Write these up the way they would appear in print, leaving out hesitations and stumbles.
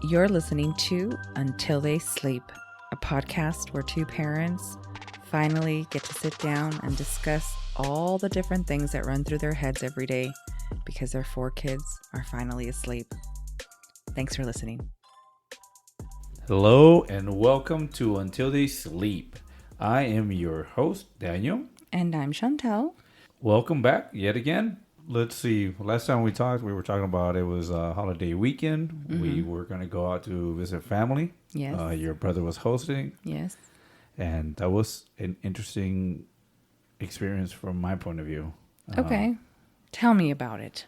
You're listening to Until They Sleep, a podcast where two parents finally get to sit down and discuss all the different things that run through their heads every day because their four kids are finally asleep. Thanks for listening. Hello and welcome to Until They Sleep. I am your host, Daniel. And I'm Shantelle. Welcome back yet again. Let's see. Last time we talked, we were talking about it was a holiday weekend. Mm-hmm. We were going to go out to visit family. Yes. Your brother was hosting. Yes. And that was an interesting experience from my point of view. Okay. Tell me about it.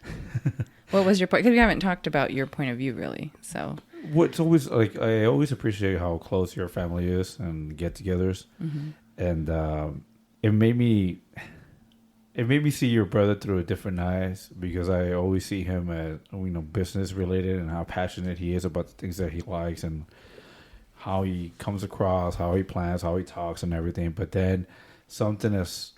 What was your point? Because we haven't talked about your point of view, really. So what's always like, I always appreciate how close your family is and get-togethers. Mm-hmm. And it made me see your brother through a different eyes because I always see him as, business related and how passionate he is about the things that he likes and how he comes across, how he plans, how he talks and everything. But then something that's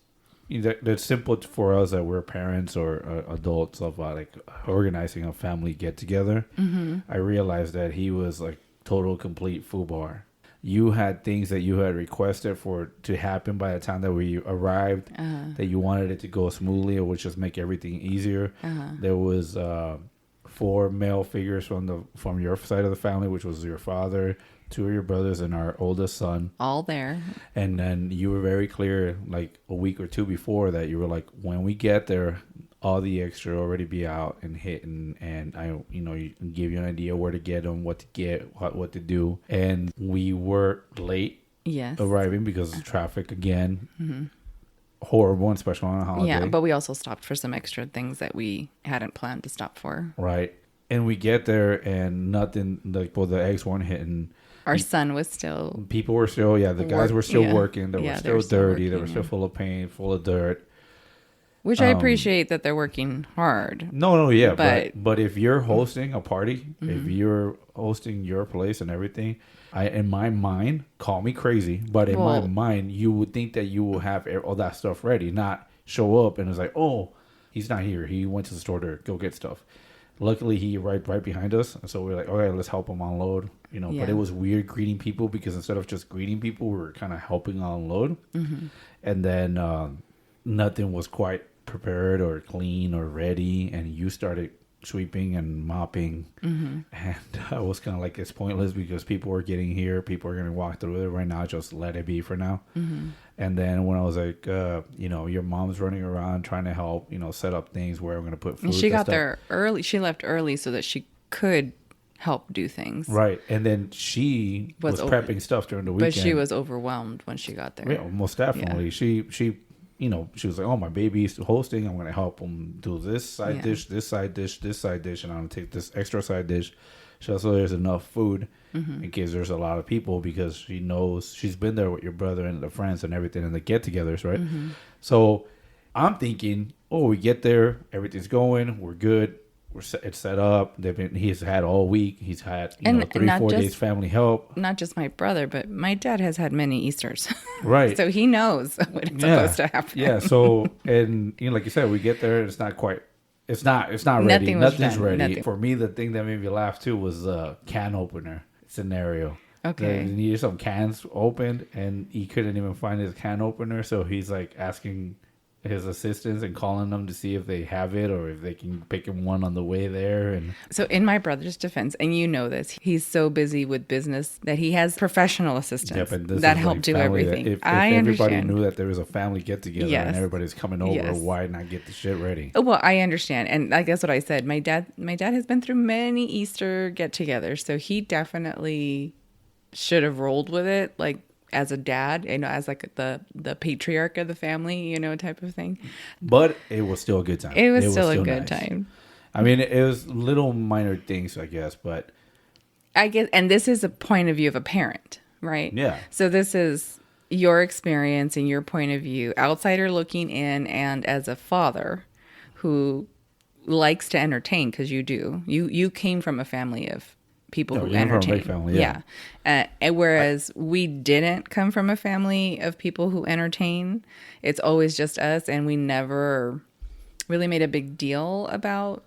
simple for us that we're parents or adults of like organizing a family get together. Mm-hmm. I realized that he was like total complete foobar. You had things that you had requested for to happen by the time that we arrived, that you wanted it to go smoothly or would just make everything easier. There was 4 male figures from your side of the family, which was your father, 2 of your brothers, and our oldest son. All there. And then you were very clear, like a week or 2 before that, you were like, when we get there, all the extra already be out and hitting, and I, you give you an idea where to get them, what to get, what to do. And we were late arriving because of traffic again. Mm-hmm. Horrible, and especially on a holiday. Yeah, but we also stopped for some extra things that we hadn't planned to stop for. Right. And we get there and nothing, the eggs weren't hitting. Our son was still... People were still, the guys were still working. They were still dirty. They were still full of paint, full of dirt. Which I appreciate that they're working hard. No, but if you're hosting a party, if you're hosting your place and everything, in my mind, call me crazy, but in my mind, you would think that you will have all that stuff ready, not show up and it's like, oh, he's not here. He went to the store to go get stuff. Luckily, he right behind us, and so we're like, okay, let's help him unload. But it was weird greeting people because instead of just greeting people, we were kind of helping unload, and then nothing was quite prepared or clean or ready, and you started sweeping and mopping, and I was kind of like, it's pointless because people are getting here, people are going to walk through it right now, just let it be for now. And then when I was like, your mom's running around trying to help, set up things where I'm going to put food. And she got there early. She left early so that she could help do things. Right. And then she was prepping stuff during the weekend. But she was overwhelmed when she got there. Yeah, most definitely. Yeah. She was like, oh, my baby's hosting. I'm going to help them do this side dish, this side dish, this side dish, and I'm going to take this extra side dish just so there's enough food in case there's a lot of people, because she knows she's been there with your brother and the friends and everything and the get-togethers, right? So I'm thinking, we get there, everything's going, we're good. It's set up. He's had all week. He's had 3-4 days family help. Not just my brother, but my dad has had many Easters. Right. So he knows what it's supposed to happen. Yeah. So, and like you said, we get there. It's not quite. It's not ready. Nothing's ready. Nothing. For me, the thing that made me laugh too was the can opener scenario. Okay. He needed some cans opened, and he couldn't even find his can opener. So he's like asking his assistants and calling them to see if they have it or if they can pick him one on the way there. And so in my brother's defense, and you know this, he's so busy with business that he has professional assistants that help do everything. If everybody knew that there was a family get together and everybody's coming over, why not get the shit ready? Well, I understand, and I guess what I said, my dad has been through many Easter get-togethers, so he definitely should have rolled with it, like as a dad, as like the patriarch of the family, type of thing. But it was still a good time. It was still a good time. I mean, it was little minor things, I guess, but I guess, and this is a point of view of a parent, right? Yeah. So this is your experience and your point of view, outsider looking in, and as a father who likes to entertain, because you do. You came from a family of people who entertain. From a big family, and whereas we didn't come from a family of people who entertain, it's always just us, and we never really made a big deal about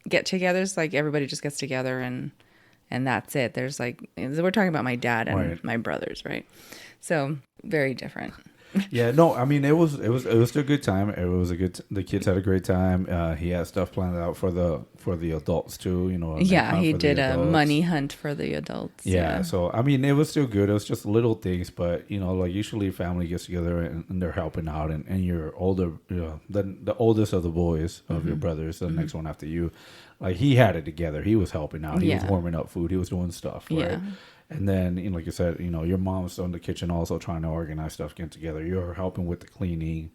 get-togethers. Like everybody just gets together and and that's it. There's like, we're talking about my dad and Right. my brothers, right? So very different. Yeah, no, I mean it was still a good time. It was a good. The kids had a great time. He had stuff planned out for the adults too. You know. Yeah, he for the did a adults. money hunt for the adults. Yeah, so I mean it was still good. It was just little things, but you know, like usually family gets together and they're helping out, and you're older, you know, the oldest of the boys of your brothers, the next one after you, like he had it together. He was helping out. He was warming up food. He was doing stuff, right? Yeah. And then, you know, like you said, you know, your mom's in the kitchen also trying to organize stuff, getting together. You're helping with the cleaning.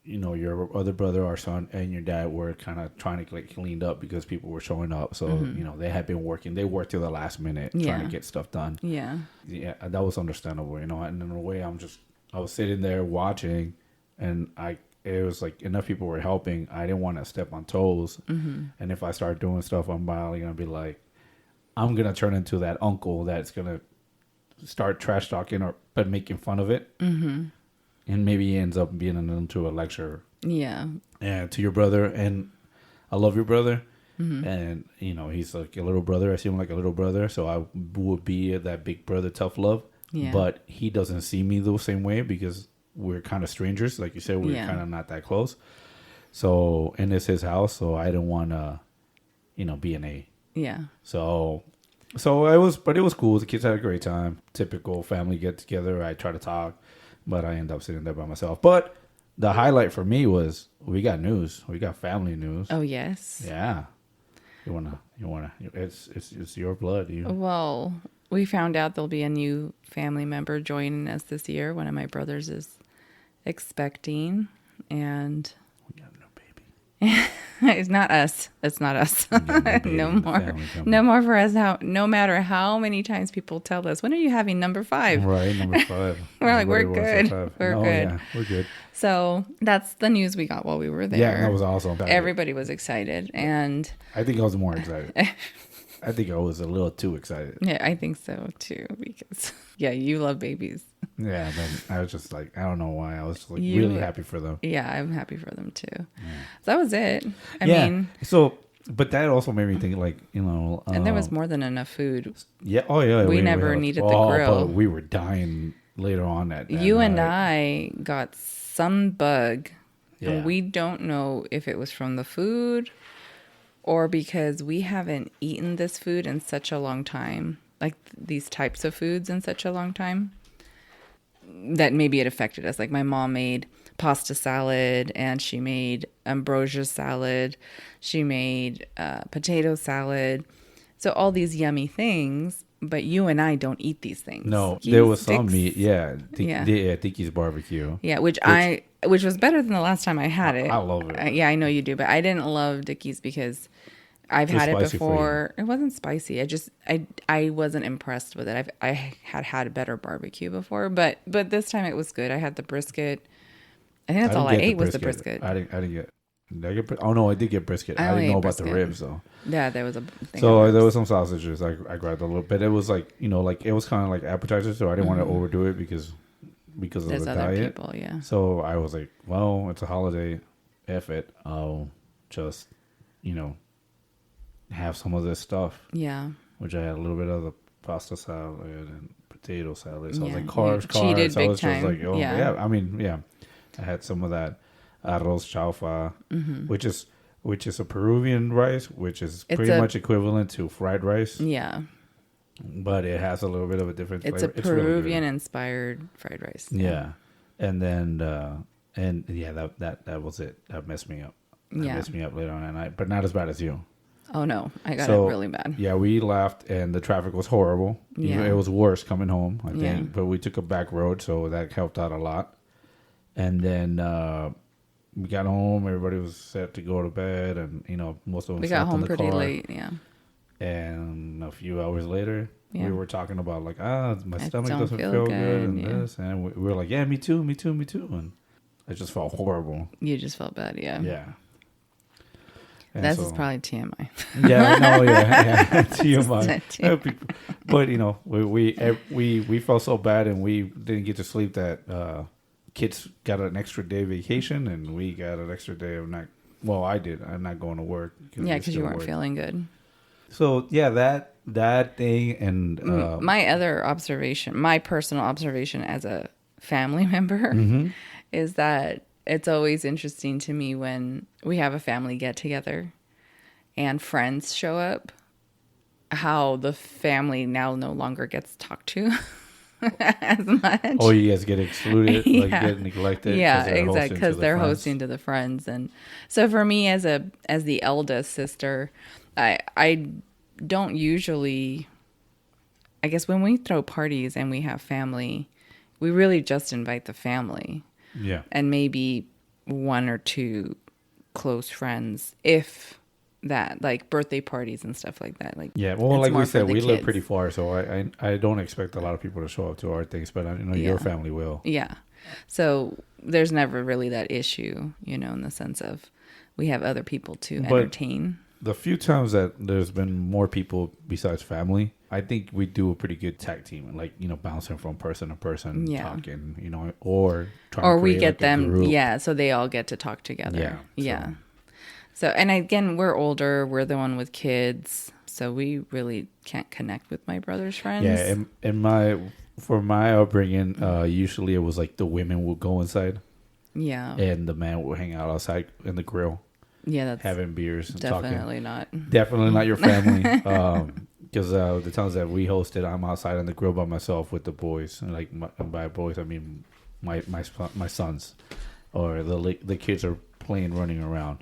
You know, your other brother, our son, and your dad were kind of trying to get cleaned up because people were showing up. So, you know, they had been working. They worked till the last minute trying to get stuff done. Yeah. Yeah, that was understandable, you know. And in a way, I was sitting there watching, and it was like enough people were helping. I didn't want to step on toes. And if I start doing stuff, I'm probably going to be like, I'm going to turn into that uncle that's going to start trash talking but making fun of it. And maybe he ends up being into a lecture. Yeah. And to your brother, and I love your brother. And, you know, he's like a little brother. I see him like a little brother. So I would be that big brother, tough love. Yeah. But he doesn't see me the same way because we're kind of strangers. Like you said, we're kind of not that close. So, and it's his house. So I didn't want to, you know, be an A. Yeah. So it was cool. The kids had a great time. Typical family get together. I try to talk, but I end up sitting there by myself. But the highlight for me was we got news. We got family news. Oh, yes. Yeah. You wanna. It's your blood. Well, we found out there'll be a new family member joining us this year. One of my brothers is expecting, and We got a new baby. it's not us. It's not us. No more. No more for us. No matter how many times people tell us, when are you having number 5? Right, number 5. We're like, we're good. We're good. Yeah, we're good. So that's the news we got while we were there. Yeah, that was awesome. Everybody was excited, and I think I was more excited. I think I was a little too excited. yeah, I think so too, because you love babies. Yeah, but I was just like, I don't know why. I was like really happy for them. Yeah, I'm happy for them too. Yeah. So that was it. I mean, so, but that also made me think, like, you know, and there was more than enough food. Yeah. Oh yeah. We never needed the grill. But we were dying later on that. You and I got some bug, and we don't know if it was from the food or because we haven't eaten this food in such a long time, like these types of foods in such a long time, that maybe it affected us. Like my mom made pasta salad, and she made ambrosia salad. She made potato salad. So all these yummy things, but you and I don't eat these things. No, there was some meat. Yeah. Tiki's barbecue. Yeah, which was better than the last time I had it. I love it. Yeah, I know you do, but I didn't love Dickie's because I've had it before. It wasn't spicy. I wasn't impressed with it. I had a better barbecue before, but this time it was good. I had the brisket. I think that's all I ate was the brisket. I didn't get. Did I get? Oh no, I did get brisket. I didn't know about the ribs though. Yeah, there was a thing. So there was some sausages. I grabbed a little bit. It was like, you know, like it was kind of like appetizer. So I didn't want to overdo it because of there's the other diet. people, yeah. So I was like, well, it's a holiday. F it. I'll just, you know, have some of this stuff. Yeah. Which I had a little bit of the pasta salad and potato salad. So I was like, carbs. Cheated so I big was time. just like, oh yeah. I mean, yeah. I had some of that arroz chaufa, which is a Peruvian rice, which is pretty much equivalent to fried rice. Yeah. But it has a little bit of a different flavor. It's a Peruvian inspired fried rice. Yeah. And then that was it. That messed me up. Messed me up later on at night, but not as bad as you. Oh no, I got it really bad. Yeah, we left and the traffic was horrible. Yeah. It was worse coming home, I think. Yeah. But we took a back road, so that helped out a lot. And then we got home. Everybody was set to go to bed, and you know, most of them. We got home pretty late. Yeah. And a few hours later, we were talking about like, my stomach doesn't feel good and this, and we were like, yeah, me too, and it just felt horrible. You just felt bad, yeah. Yeah. And this is probably TMI. Yeah, no, yeah, TMI. But you know, we felt so bad, and we didn't get to sleep that kids got an extra day vacation, and we got an extra day of not. Well, I did. I'm not going to work. Yeah, because you weren't feeling good. So yeah, that that thing and my other observation, my personal observation as a family member, is that it's always interesting to me when we have a family get together and friends show up, how the family now no longer gets talked to as much. Oh, you guys get excluded, like get neglected. Yeah, exactly, because they're hosting to the friends. And so for me as the eldest sister, I don't usually, I guess when we throw parties and we have family, we really just invite the family. Yeah. And maybe one or two close friends, if that, like birthday parties and stuff like that. Like, yeah, well, like we said, we live kids. pretty far, so I don't expect a lot of people to show up to our things, but I know your family will. Yeah. So there's never really that issue, in the sense of we have other people to entertain. The few times that there's been more people besides family, I think we do a pretty good tag team, like, bouncing from person to person, talking, or trying or to we get like them, so they all get to talk together. Yeah. So, and again, we're older, we're the one with kids, so we really can't connect with my brother's friends. Yeah, and for my upbringing, usually it was like the women would go inside. Yeah. And the man would hang out outside in the grill. Yeah, that's having beers and definitely talking. Definitely not your family. Because the times that we hosted, I'm outside on the grill by myself with the boys, and like by boys I mean my sons, or the kids are playing, running around.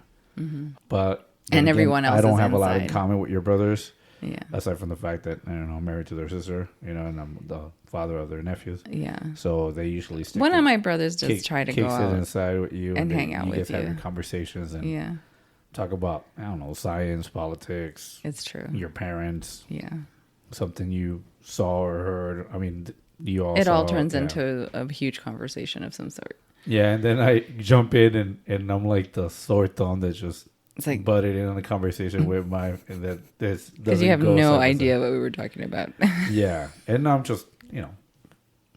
But and everyone else. I don't have inside. a lot in common with your brothers. Yeah. Aside from the fact that I'm married to their sister, and I'm the father of their nephews. Yeah. So they usually stick. One of my brothers just try to go out inside with you and hang out with you. You guys having conversations and talk about, I don't know, science, politics. It's true. Your parents. Yeah. Something you saw or heard. I mean, you all. It all turns into a huge conversation of some sort. Yeah, and then I jump in and I'm like the sore thumb that just butted in on the conversation with my, and that this because you have no idea what we were talking about. Yeah, and I'm just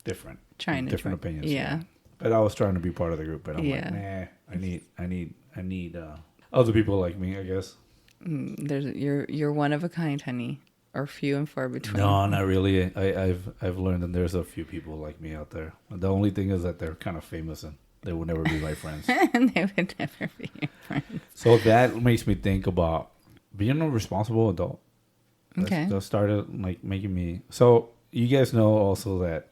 different, different opinions. Yeah, but I was trying to be part of the group, but I'm like, nah, I need other people like me, I guess. You're one of a kind, honey, or few and far between. No, not really. I've learned that there's a few people like me out there. The only thing is that they're kind of famous and they will never be my friends. And they would never be your friends. So that makes me think about being a responsible adult. Okay. That started like making me. So you guys know also that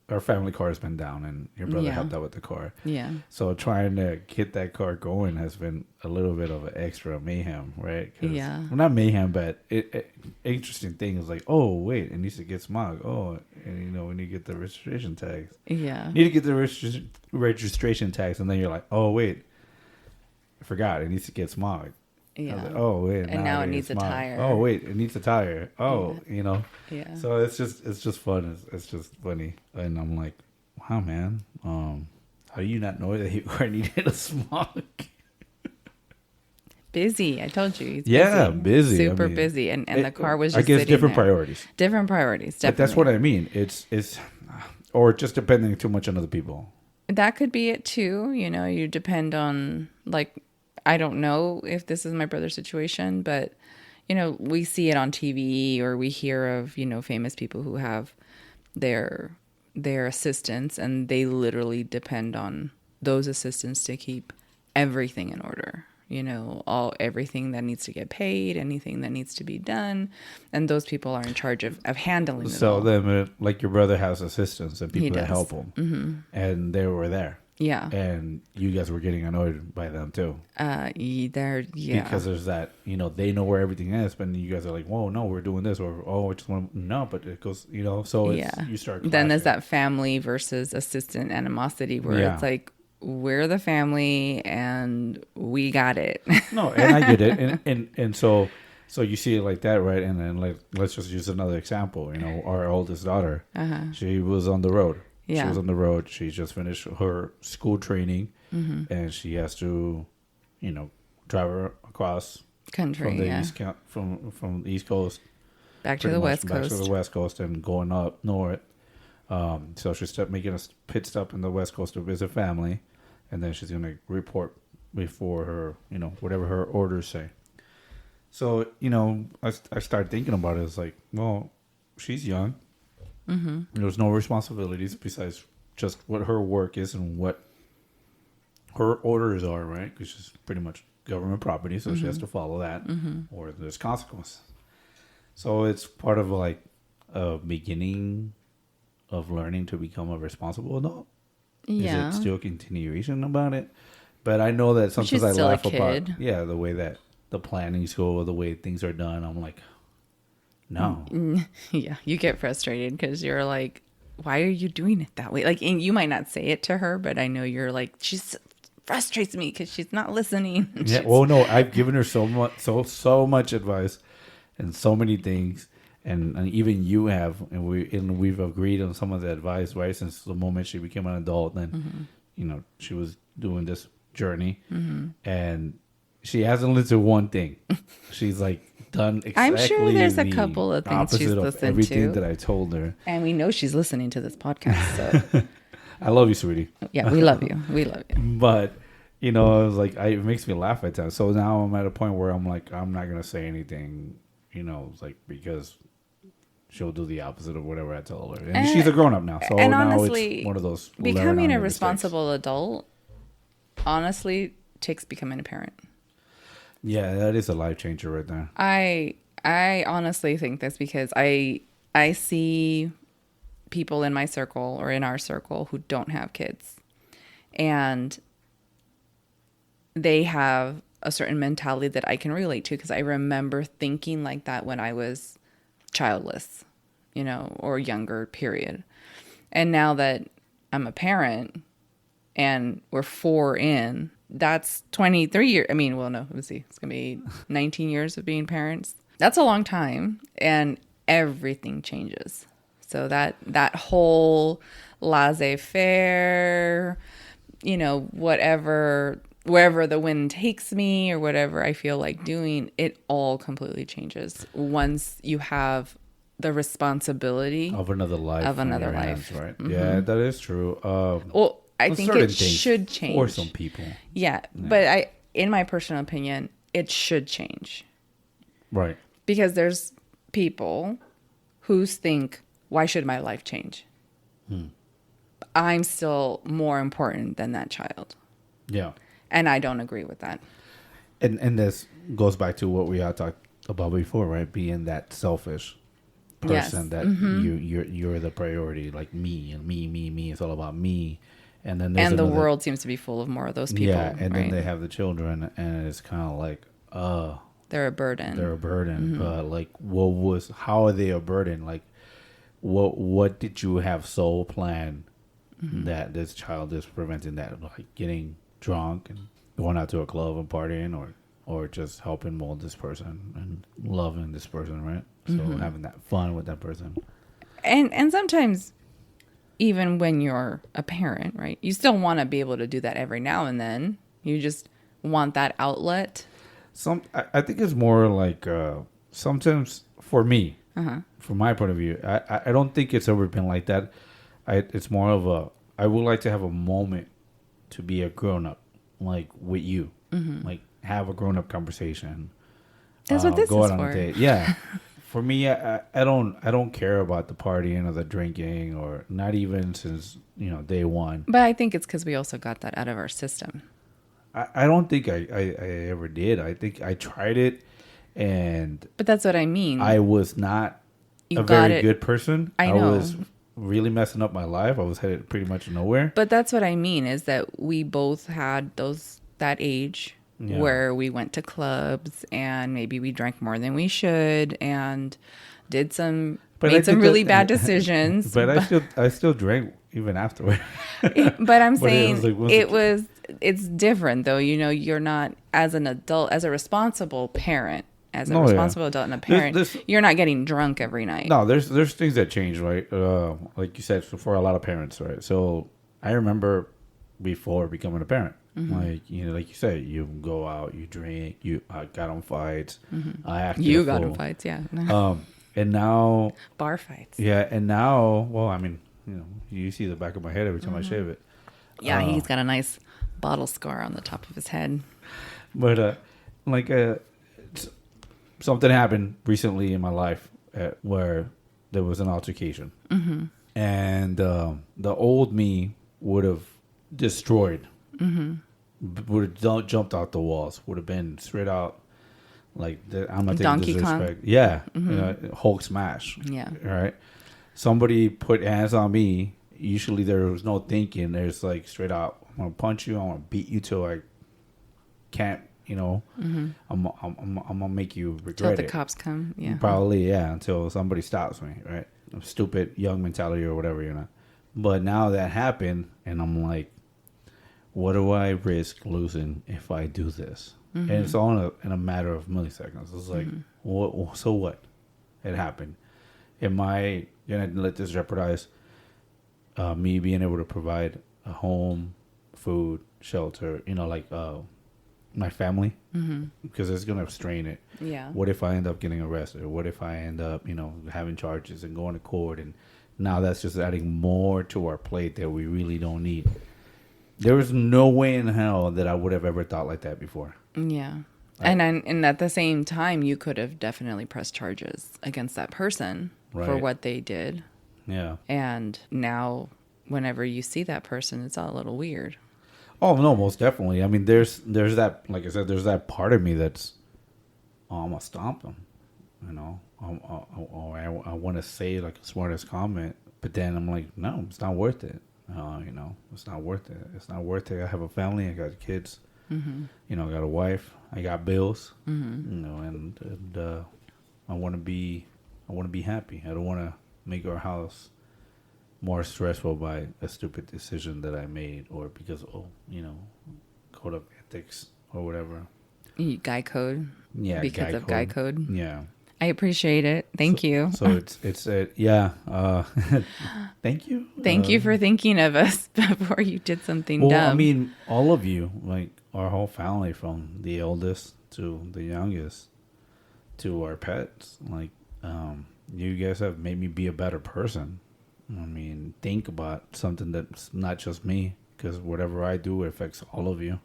our family car has been down, and your brother helped out with the car. Yeah. So trying to get that car going has been a little bit of an extra mayhem, right? Yeah. Well, not mayhem, but interesting thing is like, oh wait, it needs to get smog. Oh, and we need to get the registration tags. Yeah. Need to get the registration tags, and then you're like, oh wait, I forgot, it needs to get smog. Yeah. Like, oh wait, and now it needs a tire. Oh wait, it needs a tire. Oh, Yeah. So it's just fun. It's just funny, and I'm like, wow, man. How do you not know that your car needed a smog? Busy. I told you. He's busy. Super busy, and the car was just. I guess different there. priorities. Different priorities. Definitely. But that's what I mean. It's or just depending too much on other people. That could be it too. You depend on like. I don't know if this is my brother's situation, but, we see it on TV or we hear of, famous people who have their assistants, and they literally depend on those assistants to keep everything in order. Everything that needs to get paid, anything that needs to be done. And those people are in charge of handling it all. So then, like your brother has assistants and people that help him. Mm-hmm. And they were there. Yeah. And you guys were getting annoyed by them too. Yeah. Because there's that, they know where everything is, but you guys are like, whoa, no, we're doing this. Or, oh, I just want no, but it goes, so it's, you start clashing. Then there's that family versus assistant animosity where it's like, we're the family and we got it. No, and I get it. And so you see it like that, right? And then let's just use another example. Our oldest daughter, she was on the road. Yeah. She was on the road. She just finished her school training, and she has to, drive across country from the from the East Coast back to the West Coast. Back to the West Coast and going up north. So she's making a pit stop in the West Coast to visit family, and then she's gonna report before her, whatever her orders say. So, I started thinking about it. It's like, well, she's young. Mm-hmm. There's no responsibilities besides just what her work is and what her orders are, right? Because she's pretty much government property, so she has to follow that, or there's consequences. So it's part of like a beginning of learning to become a responsible adult. Yeah. Is it still a continuation about it? But I know that sometimes I laugh about the way that the plannings go, the way things are done. I'm like, no. Yeah, you get frustrated because you're like, why are you doing it that way? Like, and you might not say it to her, but I know you're like, she's frustrates me because she's not listening. Yeah. Well, no, I've given her so much advice and so many things, and even you have, and we've agreed on some of the advice, right? Since the moment she became an adult, then she was doing this journey, and she hasn't listened to one thing. She's like done exactly. I'm sure there's a couple of things she's listened to. Everything that I told her, and we know she's listening to this podcast. So. I love you, sweetie. Yeah, we love you. We love you. But, I was like, it makes me laugh at times. So now I'm at a point where I'm like, I'm not going to say anything, it's like, because she'll do the opposite of whatever I tell her. And she's a grown up now. So and now honestly, it's one of those. Becoming a responsible adult, honestly, takes becoming a parent. Yeah, that is a life changer right there. I honestly think that's because I see people in my circle or in our circle who don't have kids, and they have a certain mentality that I can relate to because I remember thinking like that when I was childless, or younger, period. And now that I'm a parent and we're 4 in, that's 23 years. I mean, well, no, let's see. It's going to be 19 years of being parents. That's a long time, and everything changes. So that whole laissez-faire, wherever the wind takes me or whatever I feel like doing, it all completely changes once you have the responsibility of another life. Hands, right? Mm-hmm. Yeah, that is true. Well, I think it should change for some people. Yeah, but in my personal opinion, it should change. Right. Because there's people who think, why should my life change? I'm still more important than that child. Yeah. And I don't agree with that. And this goes back to what we had talked about before, right? Being that selfish person that you're the priority, like me and me. It's all about me. And then there's the world seems to be full of more of those people. Yeah, and then they have the children, and it's kind of like, they're a burden. But like, how are they a burden? Like, what did you have so planned that this child is preventing that, like getting drunk and going out to a club and partying, or just helping mold this person and loving this person, right? So having that fun with that person. And sometimes, even when you're a parent, right, you still want to be able to do that every now and then. You just want that outlet. I think it's more like sometimes for me, from my point of view, I don't think it's ever been like that. It's more of I would like to have a moment to be a grown up, like with you, like have a grown up conversation. That's what this go is out on for. a date. Yeah. For me, I don't care about the partying or the drinking, or not even since day one. But I think it's because we also got that out of our system. I don't think I ever did. I think I tried it, but that's what I mean. I was not a very good person. I know. I was really messing up my life. I was headed pretty much nowhere. But that's what I mean is that we both had that age. Yeah. Where we went to clubs and maybe we drank more than we should and made some really bad decisions. But I still drank even afterward. But I'm saying it's different though. You're not as an adult, as a responsible parent, responsible adult and a parent, you're not getting drunk every night. No, there's things that change, right? Like you said, for a lot of parents, right? So I remember before becoming a parent. Like like you said, you go out, you drink, I got on fights. I acted you got on fights, yeah. And now bar fights. Yeah, and now, well, I mean, you see the back of my head every time I shave it. Yeah, he's got a nice bottle scar on the top of his head. But something happened recently in my life where there was an altercation. And the old me would have destroyed, would have jumped out the walls, would have been straight out. Like, I'm not taking Donkey disrespect. Kong? Yeah. Hulk smash. Yeah. Right? Somebody put hands on me. Usually there was no thinking. There's like straight out, I'm going to punch you. I'm going to beat you till I can't, I'm going to make you regret Till it. the cops come. Yeah. Probably, yeah, until somebody stops me, right? Stupid young mentality or whatever, But now that happened, and I'm like, what do I risk losing if I do this? And it's all in a matter of milliseconds. It's like, so what? It happened. Am I going to let this jeopardize me being able to provide a home, food, shelter, my family? Because it's going to strain it. Yeah. What if I end up getting arrested? What if I end up, having charges and going to court? And now that's just adding more to our plate that we really don't need. There was no way in hell that I would have ever thought like that before. Yeah. And at the same time, you could have definitely pressed charges against that person for what they did. Yeah. And now, whenever you see that person, it's all a little weird. Oh, no, most definitely. I mean, there's that, like I said, there's that part of me that's, I'm going to stomp him. I want to say like a smartest comment, but then I'm like, no, it's not worth it. It's not worth it. It's not worth it. I have a family. I got kids. I got a wife. I got bills. And I want to be happy. I don't want to make our house more stressful by a stupid decision that I made, or because code of ethics or whatever. Guy code. Yeah, because of guy code. Yeah. I appreciate it. Thank you. So it's yeah. Thank you. Thank you for thinking of us before you did something well, dumb. I mean, all of you, like our whole family, from the eldest to the youngest to our pets, like you guys have made me be a better person. I mean, think about something that's not just me, because whatever I do, it affects all of you.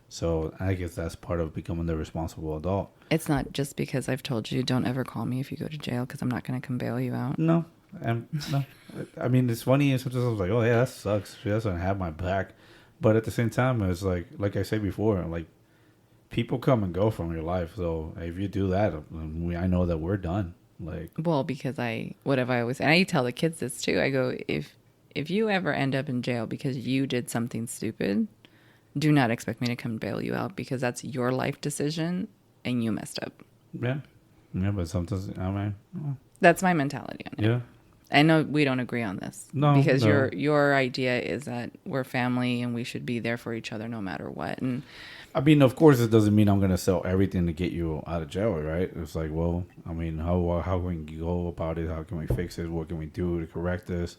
So I guess that's part of becoming the responsible adult. It's not just because I've told you don't ever call me if you go to jail, because I'm not going to come bail you out. No. No. I mean, it's funny, and sometimes I was like, oh yeah, that sucks. She doesn't have my back. But at the same time, it's like I said before, like, people come and go from your life. So if you do that, I know that we're done. Like, well, because what have I always, and I tell the kids this too. I go, if you ever end up in jail because you did something stupid, do not expect me to come bail you out, because that's your life decision and you messed up. Yeah. Yeah, but sometimes, I mean, that's my mentality on it. Yeah. I know we don't agree on this. No. Because your idea is that we're family and we should be there for each other no matter what. And I mean, of course, it doesn't mean I'm going to sell everything to get you out of jail, right? It's like, well, I mean, how can we go about it? How can we fix it? What can we do to correct this?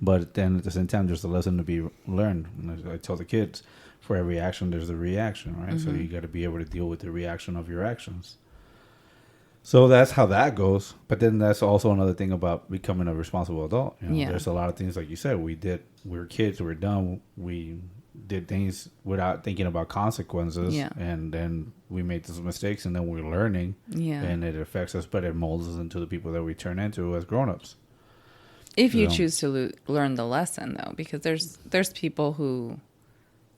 But then at the same time, there's a lesson to be learned. And I tell the kids, for every action, there's a reaction, right? So you got to be able to deal with the reaction of your actions. So that's how that goes. But then that's also another thing about becoming a responsible adult. There's a lot of things, like you said, we were kids, we were dumb, we did things without thinking about consequences, and then we made those mistakes, and then we're learning, and it affects us, but it molds us into the people that we turn into as grown-ups. If you choose to learn the lesson, though, because there's people who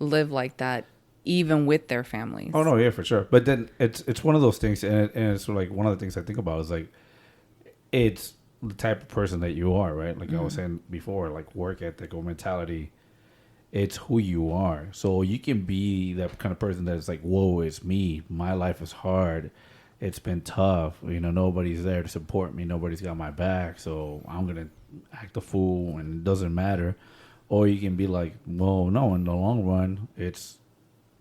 live like that even with their families. Oh no, yeah, for sure. But then it's one of those things, and it's like one of the things I think about is like, it's the type of person that you are, right? Like I was saying before, like work ethic or mentality. It's who you are. So you can be that kind of person that's like, whoa, it's me. My life is hard. It's been tough. Nobody's there to support me. Nobody's got my back. So I'm going to act a fool and it doesn't matter. Or you can be like, well, no, in the long run, it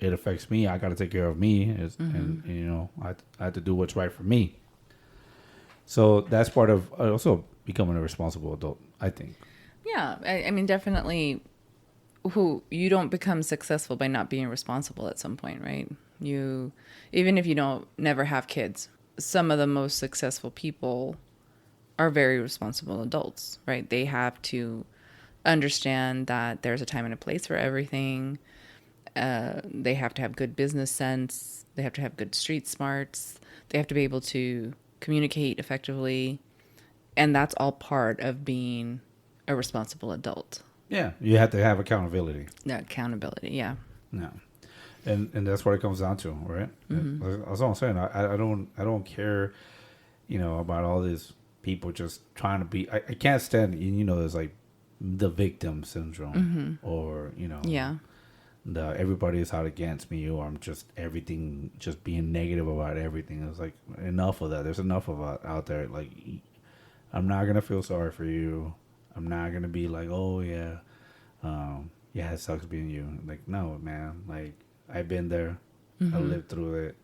affects me. I got to take care of me. And I have to do what's right for me. So that's part of also becoming a responsible adult, I think. Yeah. I mean, definitely. You don't become successful by not being responsible at some point, right? Even if you never have kids, some of the most successful people are very responsible adults, right? They have to understand that there's a time and a place for everything. They have to have good business sense. They have to have good street smarts. They have to be able to communicate effectively. And that's all part of being a responsible adult. Yeah, you have to have accountability. Yeah, accountability, yeah. No, and that's what it comes down to, right? Mm-hmm. That's all I'm saying. I don't care, about all these people just trying to be. I can't stand, there's like the victim syndrome, or Yeah. the everybody is out against me, or I'm just everything, just being negative about everything. It's like enough of that. There's enough of it out there. Like, I'm not gonna feel sorry for you. I'm not gonna be like, oh yeah, yeah, it sucks being you. Like, no, man. Like, I've been there. I lived through it,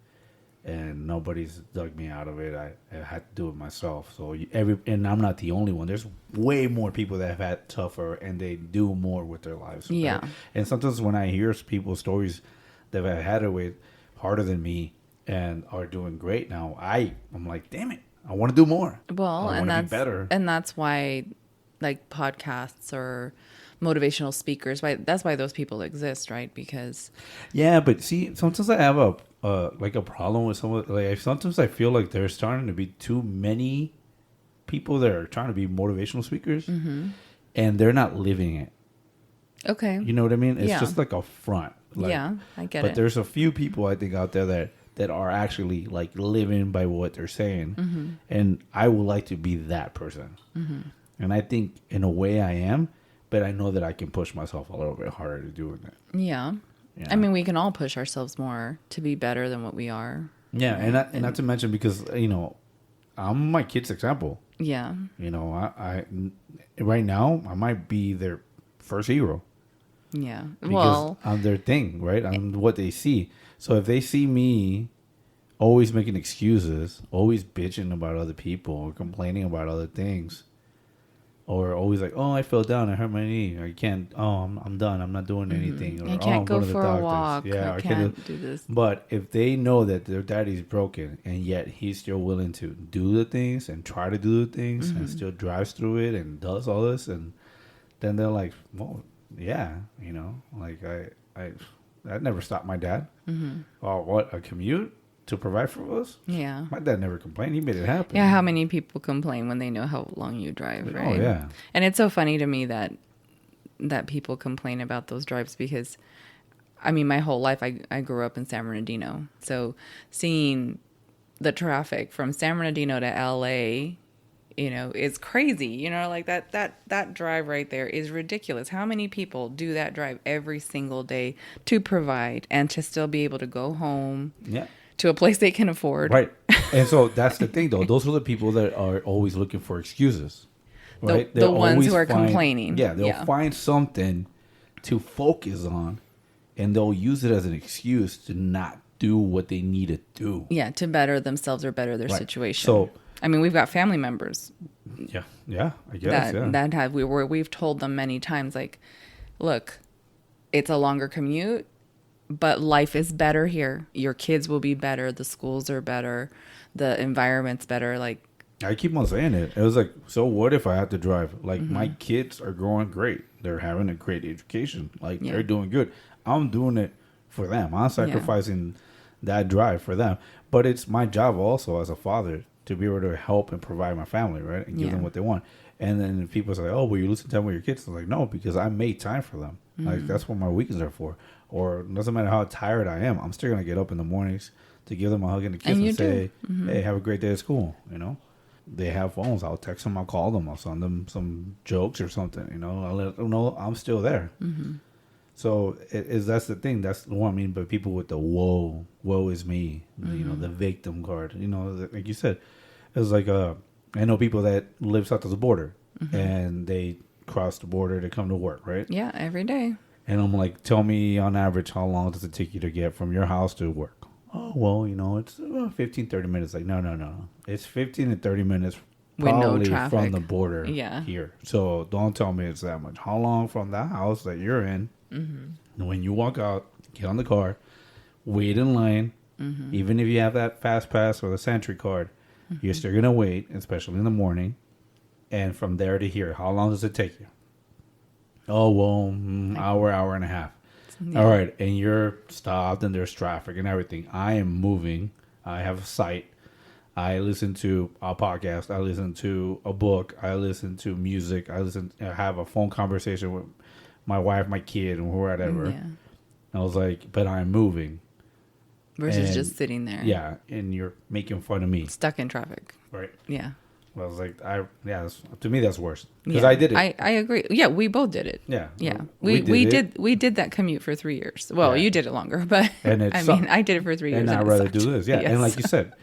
and nobody's dug me out of it. I had to do it myself. So and I'm not the only one. There's way more people that have had tougher, and they do more with their lives. Yeah. Right? And sometimes when I hear people's stories that have had it with harder than me and are doing great now, I'm like, damn it, I want to do more. Well, I want to be better. And that's why, like, podcasts or motivational speakers, that's why those people exist, right? Because yeah, but see, sometimes I have a problem with someone. Like, sometimes I feel like there's starting to be too many people that are trying to be motivational speakers, and they're not living it. Okay. You know what I mean? It's just like a front. Like, yeah, I get but it. there's a few people I think out there that are actually like living by what they're saying, and I would like to be that person. And I think in a way I am, but I know that I can push myself a little bit harder to doing it. Yeah. I mean, we can all push ourselves more to be better than what we are. Yeah, and not to mention, because I'm my kid's example. Yeah. I right now I might be their first hero. Yeah. Because I'm their thing, right? I'm what they see. So if they see me always making excuses, always bitching about other people, or complaining about other things, or always like, oh, I fell down, I hurt my knee, I can't, I'm done, I'm not doing anything, or I can't I'm go going to the for doctors. a walk. Yeah, I can't do this. But if they know that their daddy's broken, and yet he's still willing to do the things and try to do the things, and still drives through it and does all this, and then they're like, well, yeah, like that never stopped my dad. Oh, what, a commute to provide for us? Yeah. My dad never complained. He made it happen. Yeah, how many people complain when they know how long you drive, right? Oh, yeah. And it's so funny to me that people complain about those drives, because, I mean, my whole life I grew up in San Bernardino. So seeing the traffic from San Bernardino to LA, is crazy. Like that drive right there is ridiculous. How many people do that drive every single day to provide and to still be able to go home? Yeah. To a place they can afford. Right. And so that's the thing, though. Those are the people that are always looking for excuses. Right? The ones who are complaining. Yeah, they'll find something to focus on, and they'll use it as an excuse to not do what they need to do. Yeah, to better themselves or better their situation. So, I mean, we've got family members. Yeah, I guess. We've told them many times, like, look, it's a longer commute, but life is better here. Your kids will be better. The schools are better. The environment's better. Like, I keep on saying it. It was like, so what if I have to drive? Like, my kids are growing great. They're having a great education. Like, they're doing good. I'm doing it for them. I'm sacrificing that drive for them. But it's my job also as a father to be able to help and provide my family, right? And give them what they want. And then people say, oh, well, you're losing time with your kids. I'm like, no, because I made time for them. Like, that's what my weekends are for. Or it doesn't matter how tired I am, I'm still going to get up in the mornings to give them a hug and a kiss and say, hey, have a great day at school, They have phones. I'll text them. I'll call them. I'll send them some jokes or something, I'll let them know I'm still there. So that's the thing. That's what I mean by people with the woe is me, the victim card. Like you said, it's like I know people that live south of the border and they cross the border to come to work, right? Yeah, every day. And I'm like, tell me on average, how long does it take you to get from your house to work? Oh, well, it's 15, 30 minutes. Like, no. It's 15 to 30 minutes probably with no traffic from the border here. So don't tell me it's that much. How long from the house that you're in, when you walk out, get on the car, wait in line, even if you have that fast pass or the Sentry card, you're still going to wait, especially in the morning. And from there to here, how long does it take you? Oh, well, hour and a half. Yeah. All right, and you're stopped and there's traffic and everything. I am moving. I have a site. I listen to a podcast. I listen to a book. I listen to music. I have a phone conversation with my wife, my kid, and whatever. Yeah. I was like, but I'm moving. Versus And, just sitting there. Yeah, and you're making fun of me. Stuck in traffic. Right. Yeah. I was like, to me, that's worse. Because I did it. I agree. Yeah, we both did it. Yeah. Yeah. We did that commute for 3 years. Well, you did it longer, but and I did it for 3 years. And I'd rather do this. Yeah. Yes. And like you said,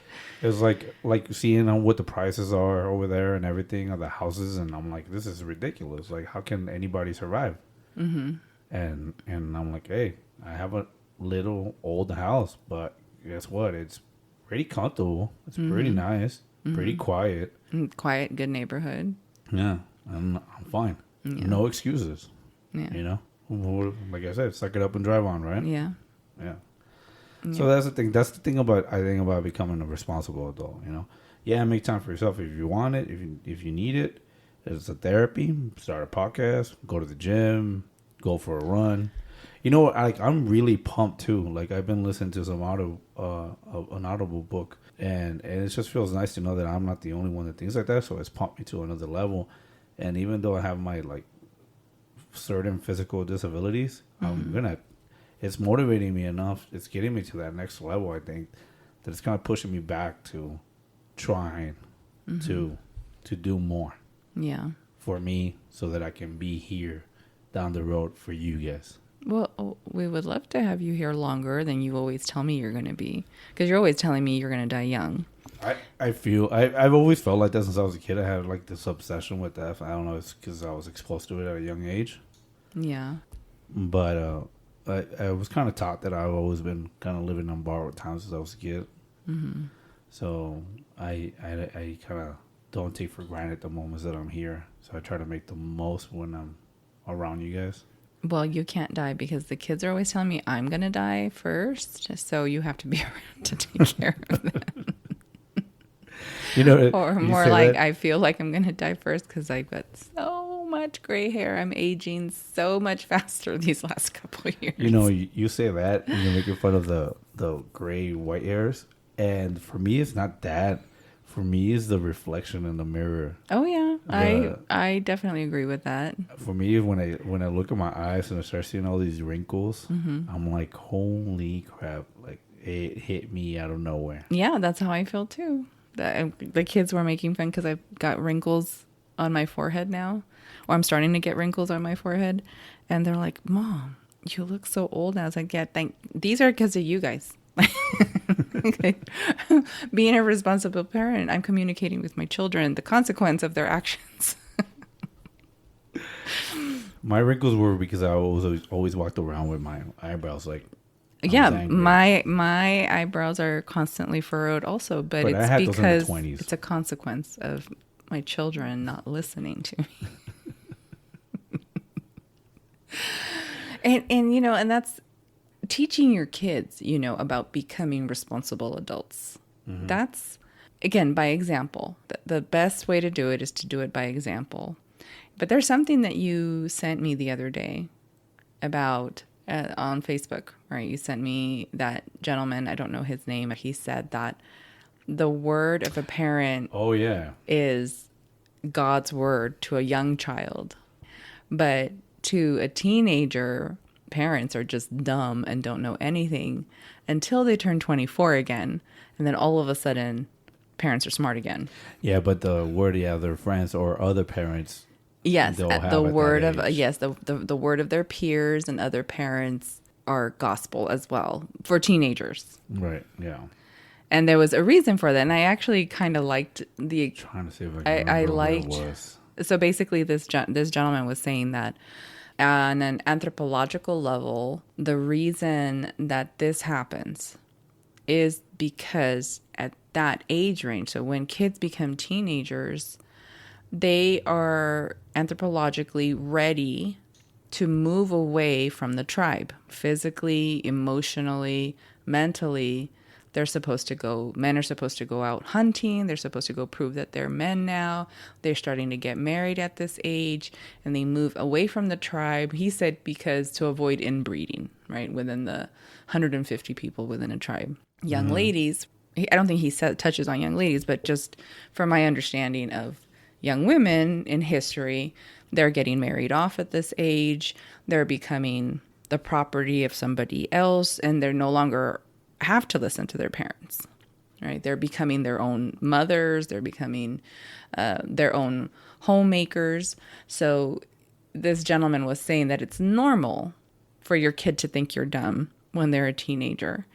it was like seeing what the prices are over there and everything of the houses. And I'm like, this is ridiculous. Like, how can anybody survive? Mm-hmm. And I'm like, hey, I have a little old house, but guess what? It's pretty comfortable. It's pretty nice. Pretty quiet. Quiet, good neighborhood. Yeah. I'm fine. Yeah. No excuses. Yeah. You know? Like I said, suck it up and drive on, right? Yeah. Yeah. So that's the thing. That's the thing about becoming a responsible adult. You know, make time for yourself if you want it. If you need it, it's a therapy. Start a podcast. Go to the gym. Go for a run. You know what? I'm really pumped too. Like I've been listening to some an Audible book, and it just feels nice to know that I'm not the only one that thinks like that. So it's pumped me to another level. And even though I have my certain physical disabilities, it's motivating me enough. It's getting me to that next level. I think that it's kind of pushing me back to trying to do more. Yeah. For me, so that I can be here down the road for you guys. Well, we would love to have you here longer than you always tell me you're going to be, because you're always telling me you're going to die young. I've always felt like that since I was a kid. I had this obsession with death. I don't know, it's because I was exposed to it at a young age. Yeah. But I was kind of taught that I've always been kind of living on borrowed time since I was a kid. Mm-hmm. So I kind of don't take for granted the moments that I'm here. So I try to make the most when I'm around you guys. Well, you can't die because the kids are always telling me I'm going to die first. So you have to be around to take care of them. Or more like, I feel like I'm going to die first because I've got so much gray hair. I'm aging so much faster these last couple of years. You say that and you're making fun of the gray white hairs. And for me, it's not that. For me, it's the reflection in the mirror. Oh yeah, I definitely agree with that. For me, when I look at my eyes and I start seeing all these wrinkles, I'm like, holy crap! Like it hit me out of nowhere. Yeah, that's how I feel too. The kids were making fun because I've got wrinkles on my forehead now, or I'm starting to get wrinkles on my forehead, and they're like, "Mom, you look so old." And I was like, "Yeah, these are because of you guys." Okay. Being a responsible parent, I'm communicating with my children the consequence of their actions. My wrinkles were because I always walked around with my eyebrows my eyebrows are constantly furrowed also, but it's because it's a consequence of my children not listening to me. and that's teaching your kids, about becoming responsible adults. Mm-hmm. That's, again, by example. The best way to do it is to do it by example. But there's something that you sent me the other day about on Facebook, right? You sent me that gentleman, I don't know his name, but he said that the word of a parent is God's word to a young child. But to a teenager, parents are just dumb and don't know anything until they turn 24 again, and then all of a sudden parents are smart again. Yeah, but the word their friends or other parents, the word of their peers and other parents are gospel as well for teenagers. Right. Yeah. And there was a reason for that, and I actually kind of liked the trying to see if I remember what it was. So basically this gentleman was saying that on an anthropological level, the reason that this happens is because at that age range, so when kids become teenagers, they are anthropologically ready to move away from the tribe, physically, emotionally, mentally. Men are supposed to go out hunting. They're supposed to go prove that they're men now. They're starting to get married at this age, and they move away from the tribe. He said because to avoid inbreeding, right, within the 150 people within a tribe. Young ladies, I don't think he touches on young ladies, but just from my understanding of young women in history, they're getting married off at this age. They're becoming the property of somebody else, and they're no longer have to listen to their parents, right? They're becoming their own mothers. They're becoming their own homemakers. So this gentleman was saying that it's normal for your kid to think you're dumb when they're a teenager,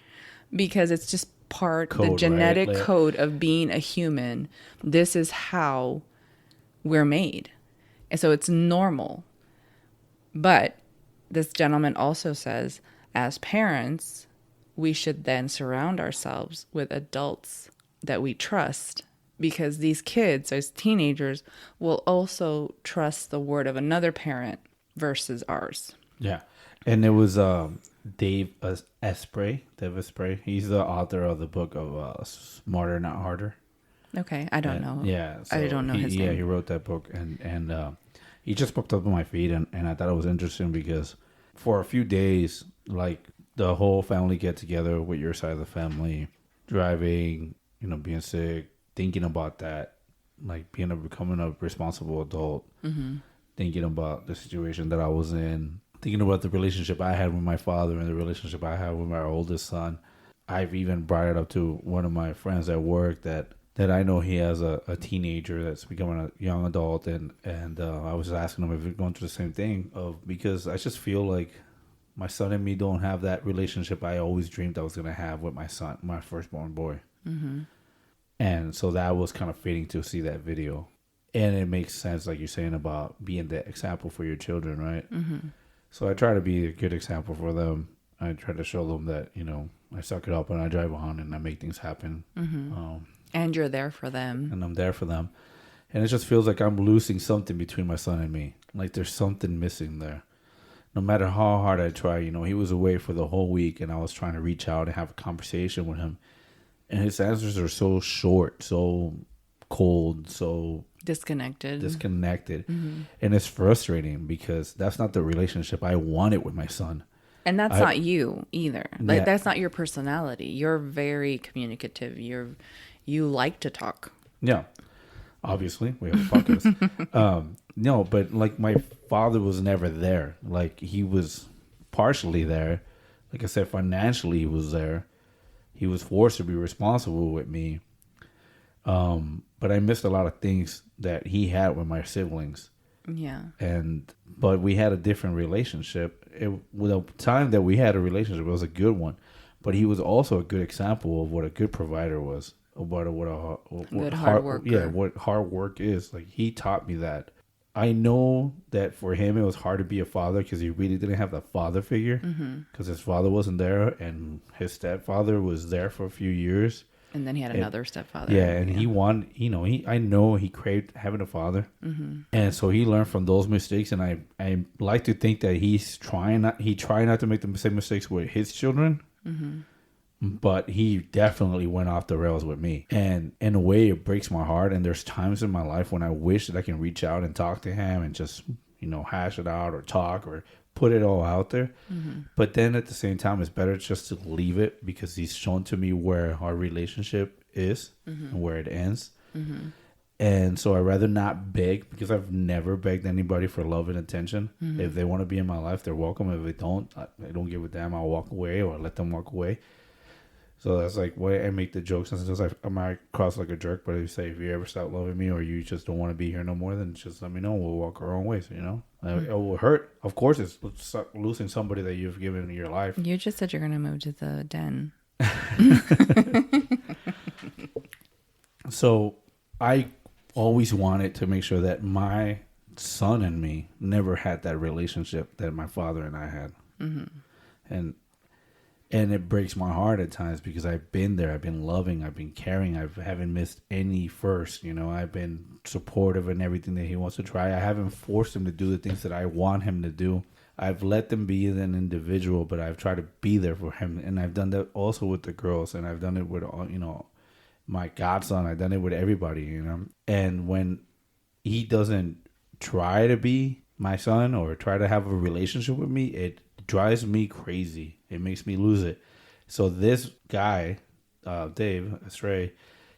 because it's just the genetic code of being a human. This is how we're made. And so it's normal. But this gentleman also says, as parents, we should then surround ourselves with adults that we trust, because these kids, as teenagers, will also trust the word of another parent versus ours. Yeah. And it was Dave Asprey. He's the author of the book of Smarter, Not Harder. Okay. I don't know. Yeah. So I don't know his name. Yeah, he wrote that book. And he just popped up on my feed. And I thought it was interesting because for a few days, like, the whole family get together with your side of the family, driving, being sick, thinking about that, like becoming a responsible adult, thinking about the situation that I was in, thinking about the relationship I had with my father and the relationship I had with my oldest son. I've even brought it up to one of my friends at work that I know he has a teenager that's becoming a young adult, and I was asking him if he's going through the same thing, because I just feel like my son and me don't have that relationship I always dreamed I was going to have with my son, my firstborn boy. Mm-hmm. And so that was kind of fitting to see that video. And it makes sense, like you're saying, about being the example for your children, right? Mm-hmm. So I try to be a good example for them. I try to show them that, I suck it up and I drive on and I make things happen. Mm-hmm. And you're there for them. And I'm there for them. And it just feels like I'm losing something between my son and me. Like there's something missing there. No matter how hard I try, he was away for the whole week and I was trying to reach out and have a conversation with him. And his answers are so short, so cold, so disconnected. Mm-hmm. And it's frustrating because that's not the relationship I wanted with my son. And that's not you either. Like, that's not your personality. You're very communicative. You like to talk. Yeah. Obviously, we have a podcast. No, but like my father was never there. Like he was partially there. Like I said, financially he was there. He was forced to be responsible with me. But I missed a lot of things that he had with my siblings. Yeah. But we had a different relationship. With the time that we had a relationship, it was a good one. But he was also a good example of what a good provider was. About what hard worker. Yeah, what hard work is. Like he taught me that. I know that for him it was hard to be a father because he really didn't have the father figure, because his father wasn't there and his stepfather was there for a few years. And then he had another stepfather. Yeah, and he wanted, I know he craved having a father. Mm-hmm. And so he learned from those mistakes, and I like to think that he tried not to make the same mistakes with his children. Mm-hmm. But he definitely went off the rails with me. And in a way, it breaks my heart. And there's times in my life when I wish that I can reach out and talk to him and just, hash it out or talk or put it all out there. Mm-hmm. But then at the same time, it's better just to leave it because he's shown to me where our relationship is and where it ends. Mm-hmm. And so I'd rather not beg, because I've never begged anybody for love and attention. Mm-hmm. If they want to be in my life, they're welcome. If they don't, I don't give a damn. I'll walk away or let them walk away. So that's like why I make the jokes. And sometimes I might cross like a jerk, but I say, if you ever stop loving me or you just don't want to be here no more, then just let me know. We'll walk our own ways, It will hurt. Of course, it's losing somebody that you've given in your life. You just said you're going to move to the den. So I always wanted to make sure that my son and me never had that relationship that my father and I had. Mm-hmm. And it breaks my heart at times because I've been there. I've been loving. I've been caring. I haven't missed any first. I've been supportive in everything that he wants to try. I haven't forced him to do the things that I want him to do. I've let them be an individual, but I've tried to be there for him. And I've done that also with the girls, and I've done it with, my godson. I've done it with everybody, And when he doesn't try to be my son or try to have a relationship with me, it drives me crazy. It makes me lose it. So this guy, Dave Astray,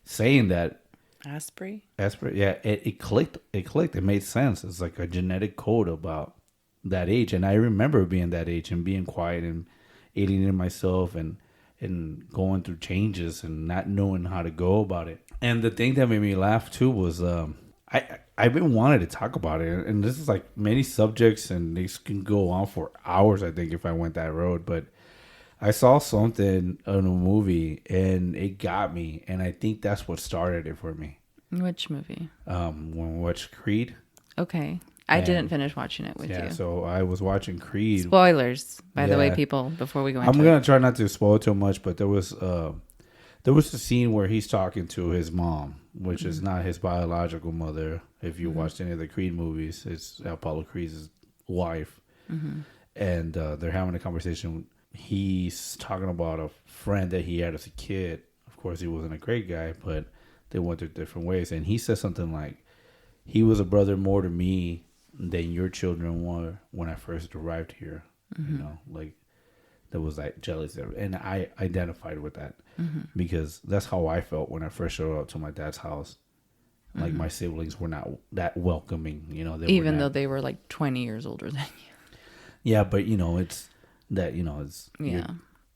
saying that, Asprey, yeah, it clicked. It clicked. It made sense. It's like a genetic code about that age. And I remember being that age and being quiet and alienating myself and going through changes and not knowing how to go about it. And the thing that made me laugh too was I've been wanting to talk about it. And this is like many subjects, and these can go on for hours, I think, if I went that road. But I saw something in a movie and it got me, and I think that's what started it for me. Which movie? When we watched Creed. Okay. I didn't finish watching it with you. Yeah, so I was watching Creed. Spoilers, by the way, people, before we go into I'm going to try not to spoil too much, but there was a scene where he's talking to his mom, which is not his biological mother. If you watched any of the Creed movies, it's Apollo Creed's wife. And they're having a conversation. He's talking about a friend that he had as a kid. Of course, he wasn't a great guy, but they went their different ways. And he said something like, he was a brother more to me than your children were when I first arrived here. Like there was that jealousy. And I identified with that because that's how I felt when I first showed up to my dad's house. Like my siblings were not that welcoming, even though they were like 20 years older than you. Yeah, but it's that, it's your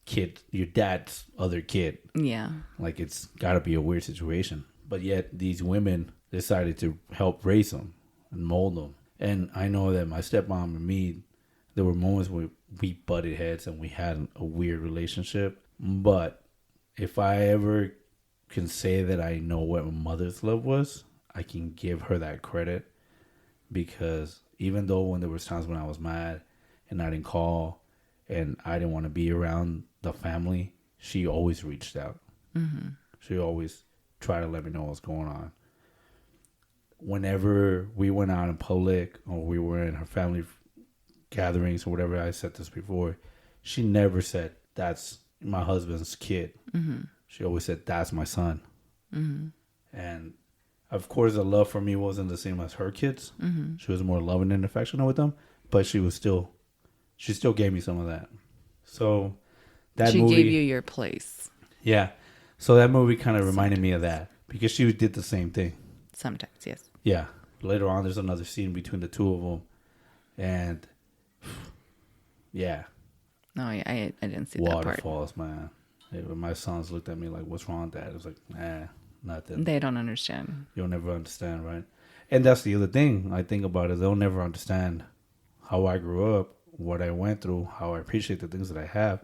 kid, your dad's other kid. Yeah. Like it's got to be a weird situation. But yet these women decided to help raise them and mold them. And I know that my stepmom and me, there were moments where we butted heads and we had a weird relationship. But if I ever can say that I know what my mother's love was, I can give her that credit. Because even though when there was times when I was mad and I didn't call and I didn't want to be around the family, she always reached out. She always tried to let me know what's going on. Whenever we went out in public or we were in her family gatherings or whatever, I said this before, she never said, that's my husband's kid. She always said, that's my son. And of course, the love for me wasn't the same as her kids. She was more loving and affectionate with them, but she still gave me some of that. So that she movie, gave you your place. Yeah. So that movie kind of reminded me of that because she did the same thing. Sometimes, yes. Yeah. Later on, there's another scene between the two of them. And yeah. No, I didn't see that part. Waterfalls, man. My sons looked at me like, what's wrong with that? I was like, nothing. They don't understand. You'll never understand, right? And that's the other thing I think about is they'll never understand how I grew up, what I went through, how I appreciate the things that I have.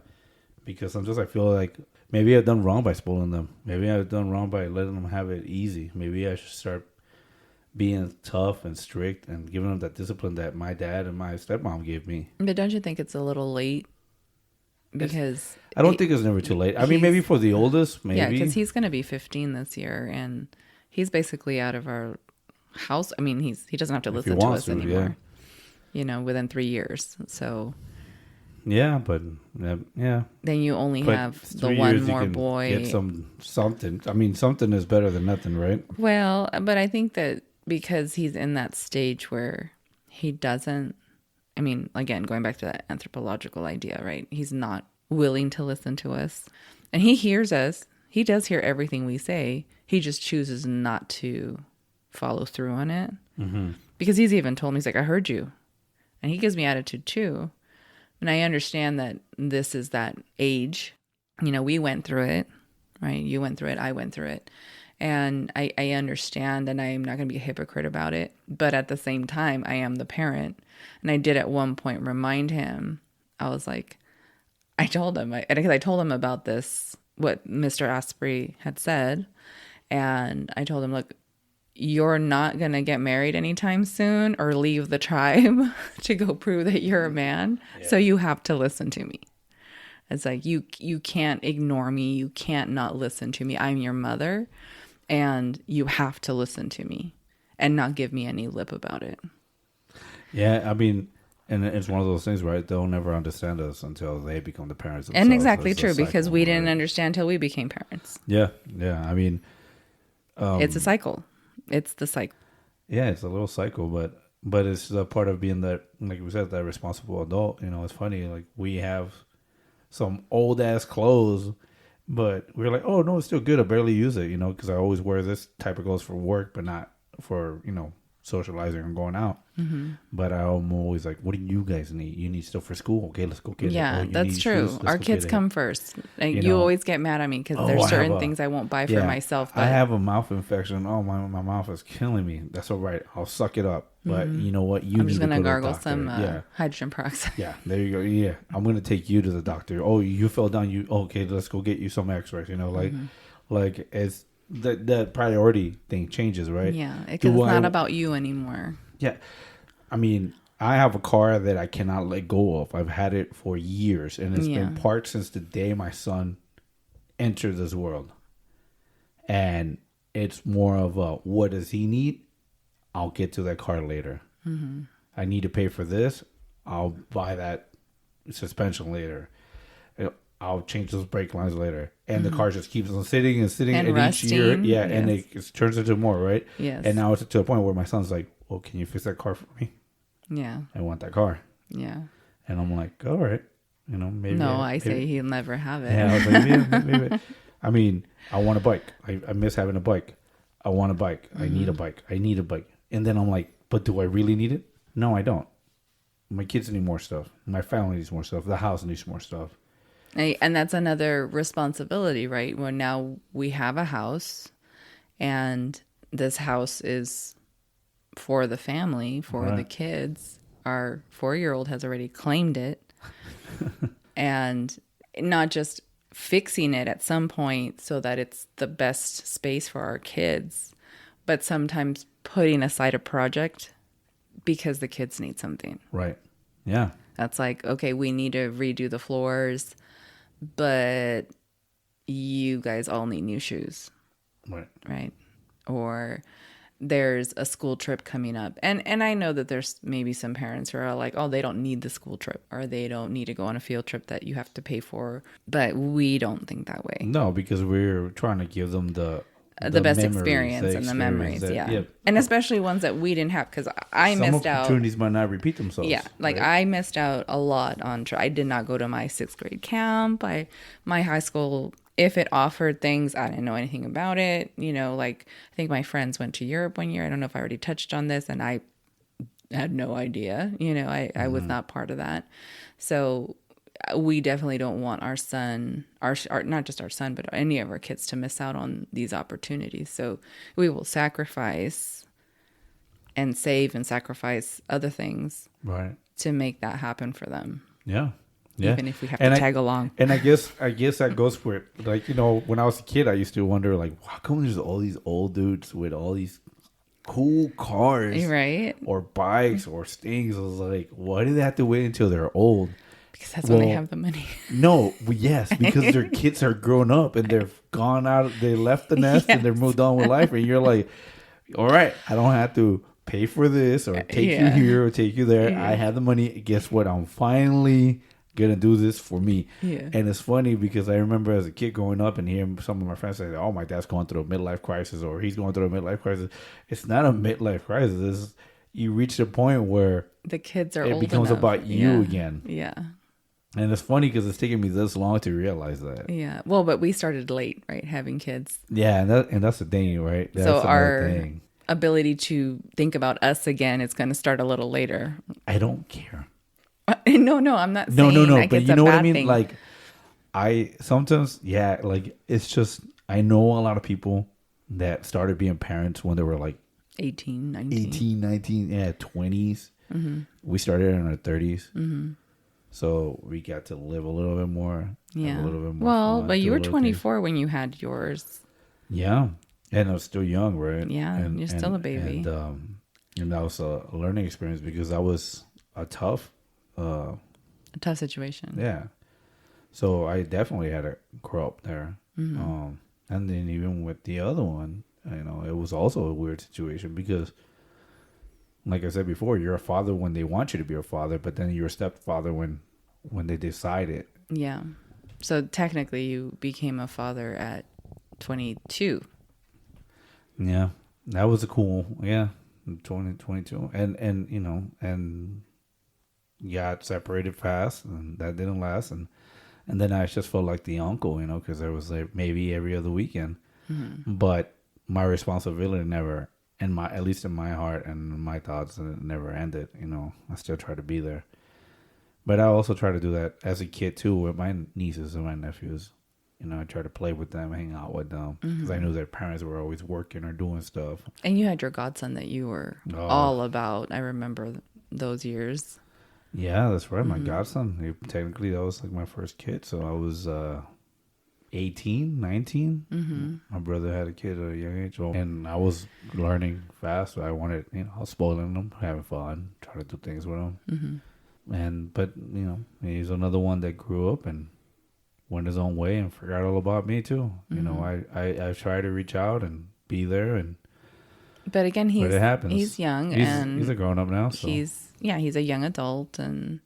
Because I feel like maybe I've done wrong by spoiling them. Maybe I've done wrong by letting them have it easy. Maybe I should start being tough and strict and giving them that discipline that my dad and my stepmom gave me. But don't you think it's a little late? Because I don't think it's never too late. I mean, maybe for the oldest, maybe. Yeah, because he's going to be 15 this year, and he's basically out of our house. I mean, he doesn't have to listen to us anymore. Yeah. Within 3 years. So yeah, but yeah. Then you only have the one more boy. Get something. I mean, something is better than nothing, right? Well, but I think that because he's in that stage where he doesn't. I mean, again, going back to that anthropological idea, right? He's not willing to listen to us. And he hears us. He does hear everything we say. He just chooses not to follow through on it. Because he's even told me, he's like, I heard you. And he gives me attitude too. And I understand that this is that age. We went through it, right? You went through it. I went through it. And I understand, and I'm not going to be a hypocrite about it. But at the same time, I am the parent. And I did at one point remind him, I was like, I told him about this, what Mr. Asprey had said. And I told him, look, you're not going to get married anytime soon or leave the tribe to go prove that you're a man. Yeah. So you have to listen to me. It's like, you can't ignore me. You can't not listen to me. I'm your mother. And you have to listen to me and not give me any lip about it. Yeah, I mean, And it's one of those things, right? They'll never understand us until they become the parents themselves. And exactly It's a true, because cycle, we didn't right? understand till we became parents. Yeah, yeah. I mean, It's a cycle. It's the cycle. yeah, it's a little cycle, but it's a part of being that, like we said, that responsible adult. You know, it's funny. Like we have some old ass clothes, but we're like, oh no, it's still good. I barely use it, you know, because I always wear this type of clothes for work, but not for, you know, socializing and going out. But I'm always like, what do you guys need? You need stuff for school? Okay, let's go get it. Yeah, Oh, you that's need true. shoes? Let's Our go kids get it. come first. Like, You you know, always get mad at me because oh, there's I have certain a- things I won't buy for Yeah, myself. But I have a mouth infection. Oh, my mouth is killing me. That's all right. I'll suck it up. But you know what? You I'm need just to gonna go to the gargle doctor. some Yeah. hydrogen peroxide. Yeah, there you go. Yeah, I'm gonna take you to the doctor. Oh, you fell down. You okay? Let's go get you some X-rays. You know, like it's that priority thing changes, right? Yeah, because it's not about you anymore. Yeah, I mean, I have a car that I cannot let go of. I've had it for years, and it's been parked since the day my son entered this world. And it's more of a, what does he need? I'll get to that car later. I need to pay for this. I'll buy that suspension later. I'll change those brake lines later. And the car just keeps on sitting and sitting. And each year, rusting, yeah, and it turns into more, right? Yes. And now it's to a point where my son's like, well, can you fix that car for me? Yeah. I want that car. Yeah. And I'm like, all right. You know, maybe. No, I I say he'll never have it. Yeah, I was like, maybe. I mean, I want a bike. I miss having a bike. I want a bike. I need a bike. I need a bike. And then I'm like, but do I really need it? No, I don't. My kids need more stuff. My family needs more stuff. The house needs more stuff. And that's another responsibility, right? When now we have a house and this house is for the family, for the kids. Our 4-year-old has already claimed it. And not just fixing it at some point so that it's the best space for our kids, but sometimes putting aside a project because the kids need something. Right. Yeah. That's like, okay, we need to redo the floors, but you guys all need new shoes. Right. Right. Or there's a school trip coming up. And I know that there's maybe some parents who are like, oh, they don't need the school trip, or they don't need to go on a field trip that you have to pay for. But we don't think that way. No, because we're trying to give them the best memories, experience and the memories. that- Yeah. And especially ones that we didn't have, because I missed out. Some opportunities might not repeat themselves. Yeah, like right? I missed out a lot on. I did not go to my 6th grade camp. My high school, if it offered things, I didn't know anything about it. You know, like I think my friends went to Europe one year. I don't know if I already touched on this, and I had no idea. You know, I was not part of that. So we definitely don't want our son, our not just our son, but any of our kids to miss out on these opportunities. So we will sacrifice and save and sacrifice other things, right, to make that happen for them. Yeah. Yeah. Even if we have to tag along. And I guess that goes for it. Like, you know, when I was a kid, I used to wonder, like, how come there's all these old dudes with all these cool cars, right, or bikes or things? I was like, why do they have to wait until they're old? Because that's when they have the money. No, yes, because their kids are grown up and they've gone out, they left the nest and they're moved on with life. And you're like, all right, I don't have to pay for this or take you here or take you there. I have the money. Guess what? I'm finally gonna do this for me. Yeah. And it's funny because I remember as a kid growing up and hearing some of my friends say, oh, my dad's going through a midlife crisis, or he's going through a midlife crisis. It's not a midlife crisis. It's, you reach a point where the kids are it old becomes enough. about you again. Yeah. And it's funny because it's taken me this long to realize that. Yeah. Well, but we started late, right? Having kids. Yeah, and that's the thing, right? That's so our ability to think about us again is going to start a little later. I don't care. No, I'm not saying no. like but it's you know a what I bad mean? thing. Like, I sometimes, like, it's just, I know a lot of people that started being parents when they were like 18, 19. 18, 19, 20s. Mm-hmm. We started in our 30s. Mm-hmm. So we got to live a little bit more. Yeah. A little bit more well, fun, but you were 24 things. when you had yours. Yeah. And I was still young, right? Yeah, and, you're still a baby. And that was a learning experience because that was a tough situation. Yeah. So I definitely had to grow up there. Mm-hmm. And then even with the other one, you know, it was also a weird situation because like I said before, you're a father when they want you to be a father, but then you're a stepfather when they decide it. Yeah. So technically you became a father at 22. Yeah. That was a cool, 2022. And you know, and got separated fast, and that didn't last. And then I just felt like the uncle, you know, because there was like maybe every other weekend. Mm-hmm. But my responsibility never, at least in my heart and my thoughts, it never ended. You know, I still try to be there. But I also try to do that as a kid too with my nieces and my nephews. You know, I try to play with them, hang out with them, because I knew their parents were always working or doing stuff. And you had your godson that you were all about. I remember those years. Yeah, that's right. My godson. Technically, that was like my first kid. So I was 18, 19. Mm-hmm. My brother had a kid at a young age. And I was learning fast. So I wanted, you know, I was spoiling him, having fun, trying to do things with him. Mm-hmm. But, you know, he's another one that grew up and went his own way and forgot all about me too. You know, I try to reach out and be there, but again, it happens. He's young, and he's a grown up now. So he's a young adult and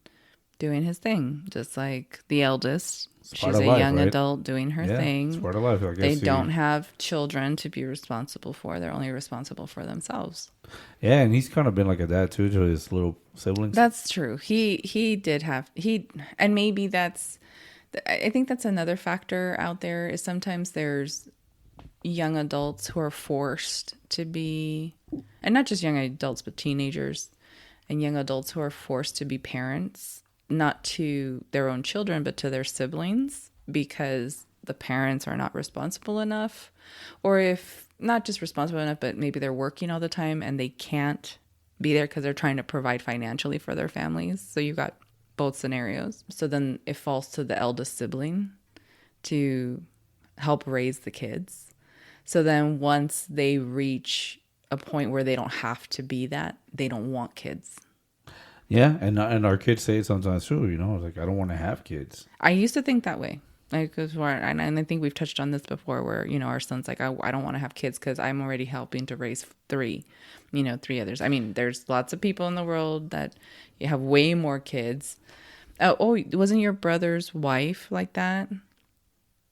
doing his thing, just like the eldest. She's a young adult doing her thing. It's part of life. I guess they don't have children to be responsible for. They're only responsible for themselves. Yeah, and he's kind of been like a dad too to his little siblings. That's true. He did have and maybe I think that's another factor out there is sometimes there's young adults who are forced to be, and not just young adults, but teenagers and young adults who are forced to be parents, not to their own children, but to their siblings because the parents are not responsible enough, or if not just responsible enough, but maybe they're working all the time and they can't be there because they're trying to provide financially for their families. So you got both scenarios. So then it falls to the eldest sibling to help raise the kids. So then once they reach a point where they don't have to be that, they don't want kids. Yeah, and our kids say it sometimes too, you know, like, I don't want to have kids. I used to think that way. Like, and I think we've touched on this before where, you know, our son's like, I don't want to have kids because I'm already helping to raise three others. I mean, there's lots of people in the world that you have way more kids. Oh, wasn't your brother's wife like that?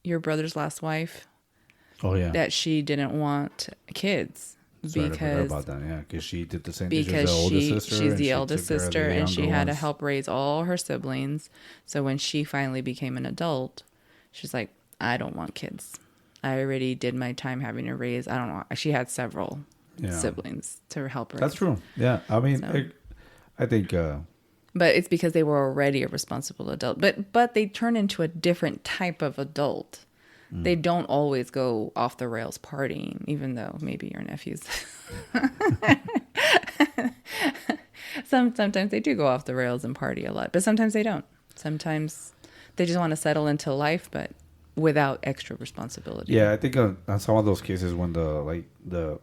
Your brother's last wife? Oh, yeah. That she didn't want kids. Sorry, I forgot about that, yeah. Because she did the same thing. She's the eldest sister, and she had to help raise all her siblings. So when she finally became an adult, she's like, I don't want kids. I already did my time having to raise. I don't know. She had several siblings to help raise. That's true. Yeah. I mean, I think... but it's because they were already a responsible adult. But they turn into a different type of adult. They don't always go off the rails partying, even though maybe your nephews. Sometimes they do go off the rails and party a lot, but sometimes they don't. Sometimes they just want to settle into life, but without extra responsibility. Yeah, I think on some of those cases when the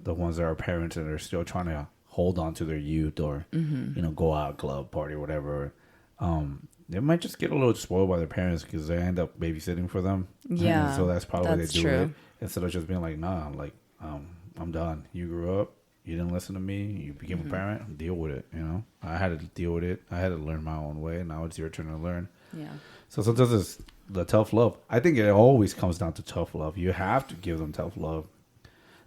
ones that are parents and they're still trying to hold on to their youth or you know, go out, club, party, whatever. They might just get a little spoiled by their parents because they end up babysitting for them. Yeah, and so that's probably why they do true. it instead of just being like, nah, like I'm done. You grew up, you didn't listen to me, you became a parent. Deal with it. You know, I had to deal with it. I had to learn my own way. Now it's your turn to learn. Yeah. So sometimes it's the tough love. I think it always comes down to tough love. You have to give them tough love.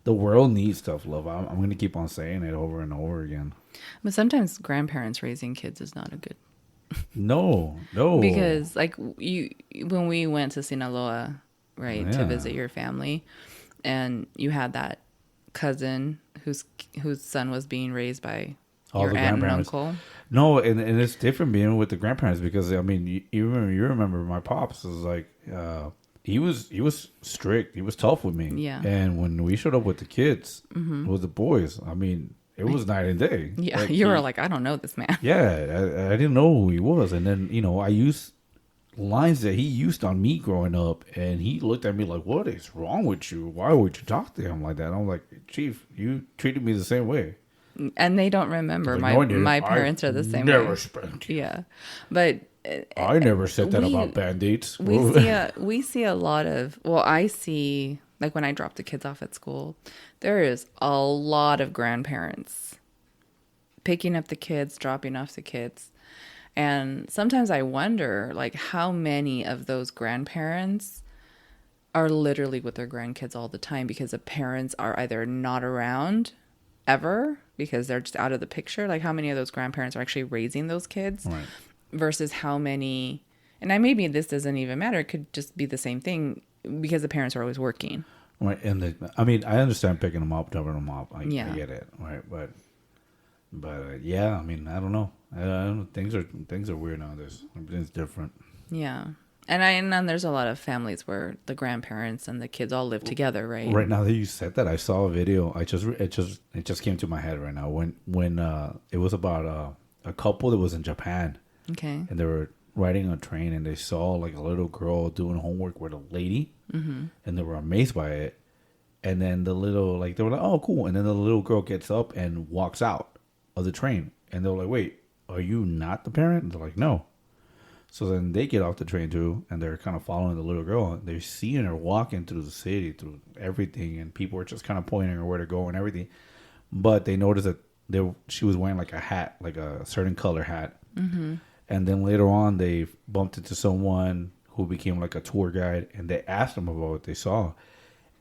The world needs tough love. I'm going to keep on saying it over and over again. But sometimes grandparents raising kids is not a good. No. Because like when we went to Sinaloa, right, to visit your family, and you had that cousin whose son was being raised by your aunt and uncle. No, and it's different being with the grandparents because I mean you remember my pops was like he was strict. He was tough with me. Yeah. And when we showed up with the kids, with the boys, I mean, it was night and day. Yeah, like, you were like, I don't know this man. Yeah, I didn't know who he was. And then, you know, I used lines that he used on me growing up. And he looked at me like, what is wrong with you? Why would you talk to him like that? And I'm like, Chief, you treated me the same way. And they don't remember. Like, my parents are the same way. Never spanked you. Yeah. But... I never said that about Band-Aids. We see a lot of... Well, I see... Like when I drop the kids off at school, there is a lot of grandparents picking up the kids, dropping off the kids. And sometimes I wonder, like, how many of those grandparents are literally with their grandkids all the time because the parents are either not around ever because they're just out of the picture. Like, how many of those grandparents are actually raising those kids Right. versus how many, and maybe this doesn't even matter. It could just be the same thing because the parents are always working. Right. And I mean, I understand picking them up, dropping them off. I get it. Right. But yeah, I mean, I don't know. I don't know. Things are weird nowadays. Everything's different. Yeah. And then there's a lot of families where the grandparents and the kids all live together, right? Right now that you said that, I saw a video. It just came to my head right now when it was about a couple that was in Japan. Okay. And they were riding a train and they saw like a little girl doing homework with a lady, and they were amazed by it. And then they were like, oh, cool. And then the little girl gets up and walks out of the train, and they're like, wait, are you not the parent? And they're like, no. So then they get off the train too, and they're kind of following the little girl. They're seeing her walking through the city, through everything, and people are just kind of pointing her where to go and everything. But they noticed that she was wearing like a hat, like a certain color hat. Mm-hmm. And then later on, they bumped into someone who became like a tour guide, and they asked them about what they saw.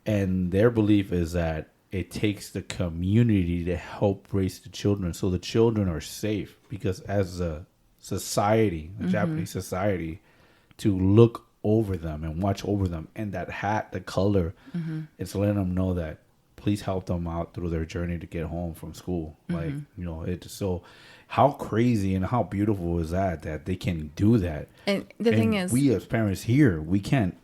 And their belief is that it takes the community to help raise the children, so the children are safe. Because as a society, a Japanese society, to look over them and watch over them, and that hat, the color, it's letting them know that please help them out through their journey to get home from school. Like, you know, it's so how crazy and how beautiful is that they can do that. And the thing is, we as parents here, we can't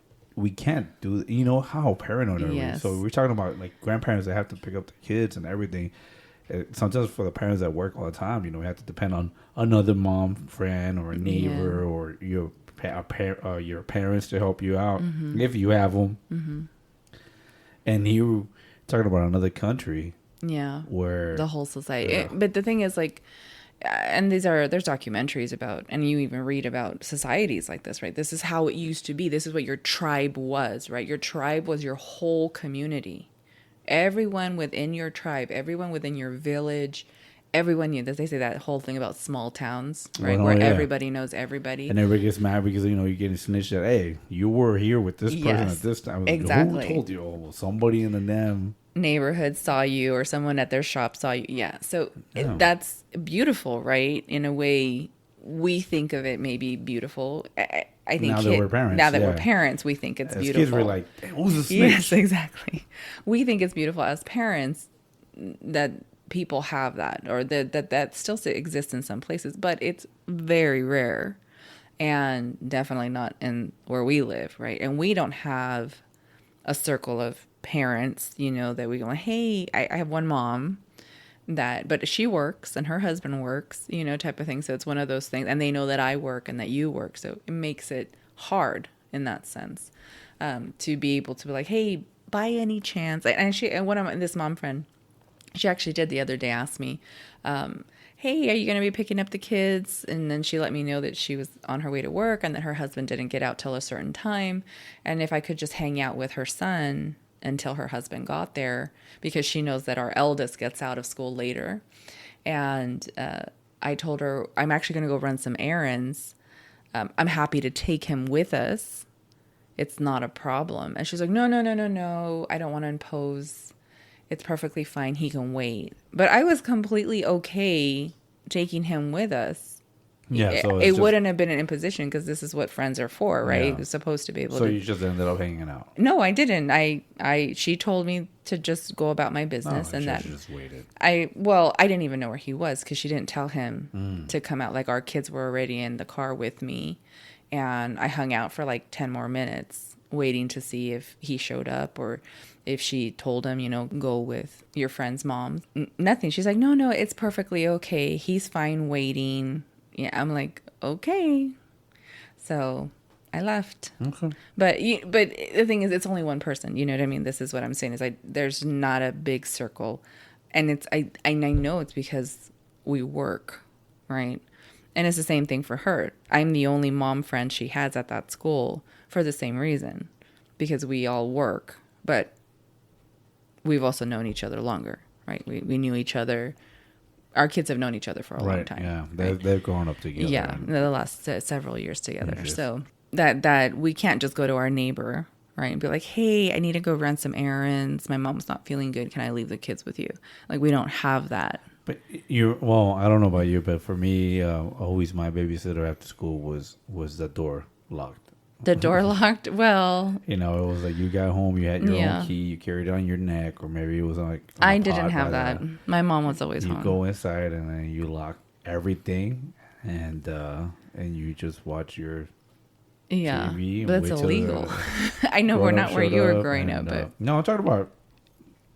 do, you know, how paranoid are we? So we're talking about like grandparents that have to pick up the kids and everything. Sometimes for the parents that work all the time, you know, we have to depend on another mom, friend, or a neighbor, or your parents to help you out if you have them. And you talking about another country, where the whole society. But the thing is, like, and there's documentaries about, and you even read about societies like this, right? This is how it used to be. This is what your tribe was, right? Your tribe was your whole community. Everyone within your tribe, everyone within your village, everyone knew. They say that whole thing about small towns, right? Where everybody knows everybody. And everybody gets mad because, you know, you're getting snitched at, hey, you were here with this person at this time. Exactly. Who told you? Oh, well, somebody in the damn neighborhood saw you, or someone at their shop saw you. Yeah. So that's beautiful, right? In a way, we think of it maybe beautiful. I think now that we're parents, we think it's as beautiful. Kids were like, hey, what was a snitch? Yes, exactly. We think it's beautiful as parents that people have that, or that still exists in some places, but it's very rare, and definitely not in where we live, right? And we don't have a circle of parents, you know, that we go, hey, I have one mom but she works and her husband works, you know, type of thing. So it's one of those things, and they know that I work and that you work, so it makes it hard in that sense, to be able to be like, hey, by any chance, and this mom friend, she actually did the other day ask me, hey, are you going to be picking up the kids? And then she let me know that she was on her way to work and that her husband didn't get out till a certain time, and if I could just hang out with her son until her husband got there, because she knows that our eldest gets out of school later. And I told her, I'm actually going to go run some errands. I'm happy to take him with us. It's not a problem. And she's like, no, I don't want to impose. It's perfectly fine. He can wait. But I was completely okay taking him with us. Yeah, so it wouldn't have been an imposition, because this is what friends are for, right? Yeah. It was supposed to be able to. So you just ended up hanging out. No, I didn't. She told me to just go about my business, and that just waited. I didn't even know where he was, because she didn't tell him to come out. Like, our kids were already in the car with me, and I hung out for like 10 more minutes waiting to see if he showed up, or if she told him, you know, go with your friend's mom. Nothing. She's like, no, it's perfectly okay. He's fine waiting. Yeah, I'm like, okay. So I left. Okay. But the thing is, it's only one person. You know what I mean? This is what I'm saying, is there's not a big circle. And I know it's because we work, right? And it's the same thing for her. I'm the only mom friend she has at that school for the same reason, because we all work. But we've also known each other longer, right? We knew each other our kids have known each other for a long time. Yeah, right? they've grown up together. Yeah, the last several years together. So that we can't just go to our neighbor, right, and be like, hey, I need to go run some errands. My mom's not feeling good. Can I leave the kids with you? Like, we don't have that. But I don't know about you, but for me, always my babysitter after school was the door locked. The door locked? Well... It was like you got home, you had your own key, you carried it on your neck, or maybe it was like... I didn't have that. My mom was always home. You go inside and then you lock everything and you just watch your TV. But it's illegal. I know we're not where you were growing up, but... No, I'm talking about...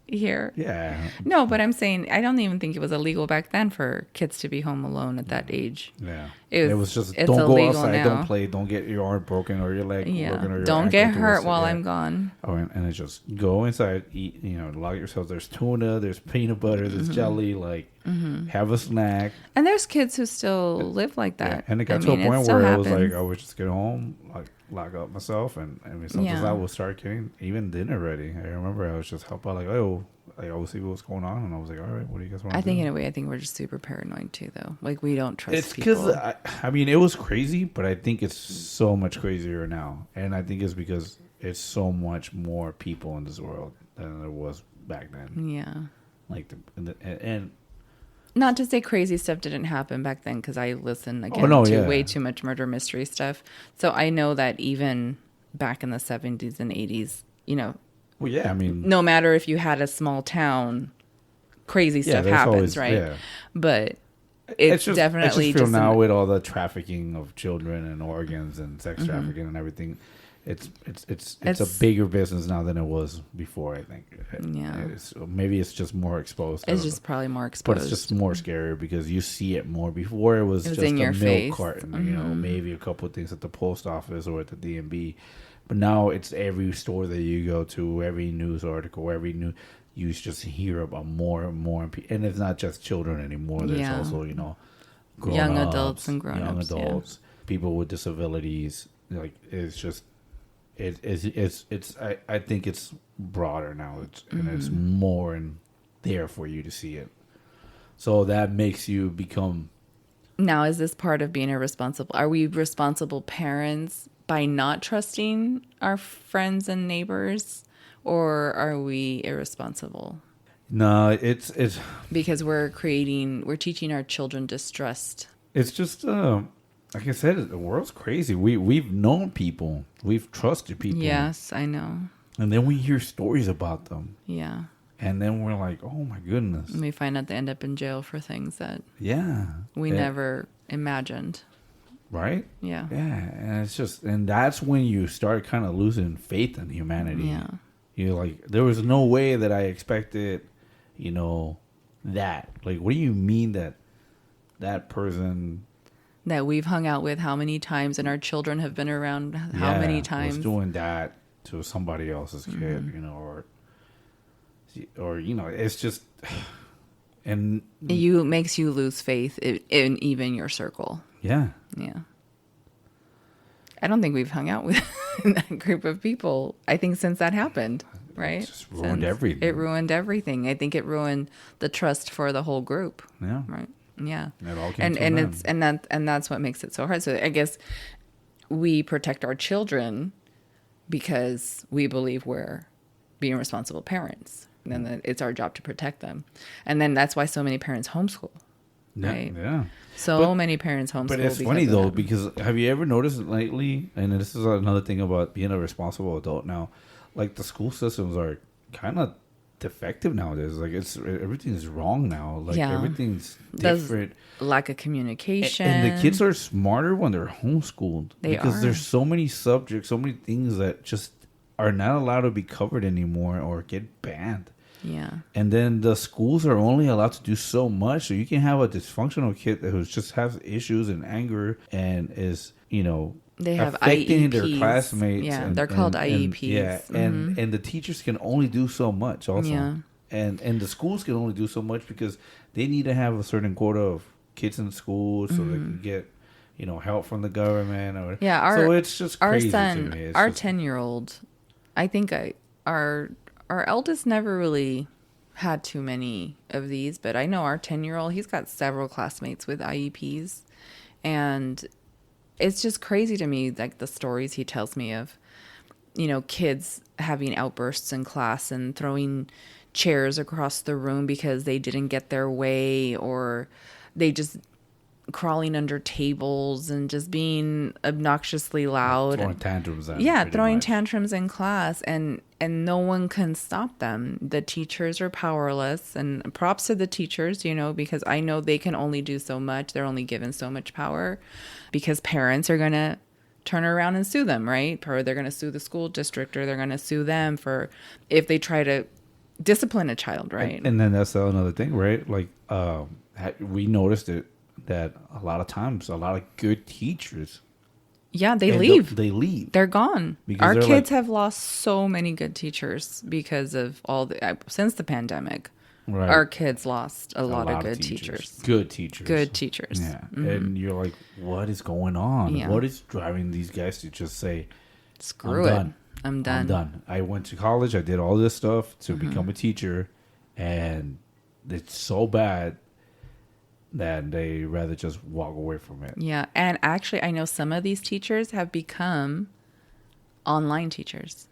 Here. Yeah. No, but I'm saying I don't even think it was illegal back then for kids to be home alone at that age. Yeah. It was just don't go outside, now. Don't play, don't get your arm broken or your leg broken or your don't get hurt while I'm gone. Oh, and it's just go inside, eat, lock yourself. There's tuna, there's peanut butter, there's jelly, have a snack. And there's kids who still live like that. Yeah. And it got to a point where I was like, I would just get home, lock up myself, and sometimes I would start getting even dinner ready. I remember I was just help out, I always see what's going on, and I was like, all right, what do you guys want to do? I think we're just super paranoid too, though. Like, we don't trust people. It's because, it was crazy, but I think it's so much crazier now. And I think it's because it's so much more people in this world than there was back then. Yeah. And not to say crazy stuff didn't happen back then, because I listen to way too much murder mystery stuff. So I know that even back in the 70s and 80s, well, yeah, no matter if you had a small town, crazy stuff happens, always, right? Yeah. But it's definitely just now with all the trafficking of children and organs and sex trafficking and everything, it's a bigger business now than it was before. I think. Yeah. Maybe it's just more exposed. It's just probably more exposed. But it's just more scary because you see it more. Before it was just in your a milk face. carton, maybe a couple of things at the post office or at the DMV. But now it's every store that you go to, every news article, you just hear about more and more. And it's not just children anymore. There's also, young adults and grown-ups. Young adults, people with disabilities. It's just, I think it's broader now. And it's more in there for you to see it. So that makes you become... Now, is this part of being irresponsible? Are we responsible parents by not trusting our friends and neighbors, or are we irresponsible? No, it's because we're teaching our children distrust. It's just like I said, the world's crazy. We've known people, we've trusted people. Yes, I know. And then we hear stories about them. Yeah. And then we're like, oh my goodness. And we find out they end up in jail for things that we and, never imagined. Right? Yeah. Yeah. And that's when you start kind of losing faith in humanity. Yeah. You're like, there was no way that I expected, that. Like, what do you mean that person that we've hung out with how many times and our children have been around how many times was doing that to somebody else's kid, or it's just, and makes you lose faith in even your circle. Yeah. I don't think we've hung out with that group of people. I think since that happened, right? It just ruined everything. It ruined everything. I think it ruined the trust for the whole group. Yeah. Right. Yeah. It all came and that's what makes it so hard. So I guess we protect our children because we believe we're being responsible parents. And then it's our job to protect them. And then that's why so many parents homeschool. Right? Yeah. Many parents homeschool. But it's funny though, because have you ever noticed lately, and this is another thing about being a responsible adult now, like the school systems are kind of defective nowadays. Like everything's wrong now. Like everything's different. There's lack of communication. And the kids are smarter when they're homeschooled. Because there's so many subjects, so many things that just are not allowed to be covered anymore or get banned. Yeah. And then the schools are only allowed to do so much. So you can have a dysfunctional kid who just has issues and anger and is, they have affecting IEPs. Their classmates. Yeah, they're called IEPs. And the teachers can only do so much also. Yeah. And the schools can only do so much because they need to have a certain quota of kids in school so they can get, help from the government. So it's just crazy to me. Our 10-year-old, I think our eldest never really had too many of these, but I know our 10-year-old, he's got several classmates with IEPs, and it's just crazy to me, like the stories he tells me of, kids having outbursts in class and throwing chairs across the room because they didn't get their way, or they just crawling under tables and just being obnoxiously loud. Throwing tantrums. Throwing tantrums in class, and no one can stop them. The teachers are powerless, and props to the teachers, because I know they can only do so much. They're only given so much power because parents are going to turn around and sue them, right? Or they're going to sue the school district, or they're going to sue them for if they try to discipline a child, right? And then that's another thing, right? Like, we noticed it that a lot of times, a lot of good teachers, they leave. They leave. They're gone. Because our kids have lost so many good teachers because of since the pandemic. Right. Our kids lost a lot of good teachers. Good teachers. Good teachers. Yeah. Mm-hmm. And you're like, what is going on? Yeah. What is driving these guys to just say, screw it. I'm done. I went to college. I did all this stuff to become a teacher. And it's so bad that they rather just walk away from it. Yeah. And actually, I know some of these teachers have become online teachers.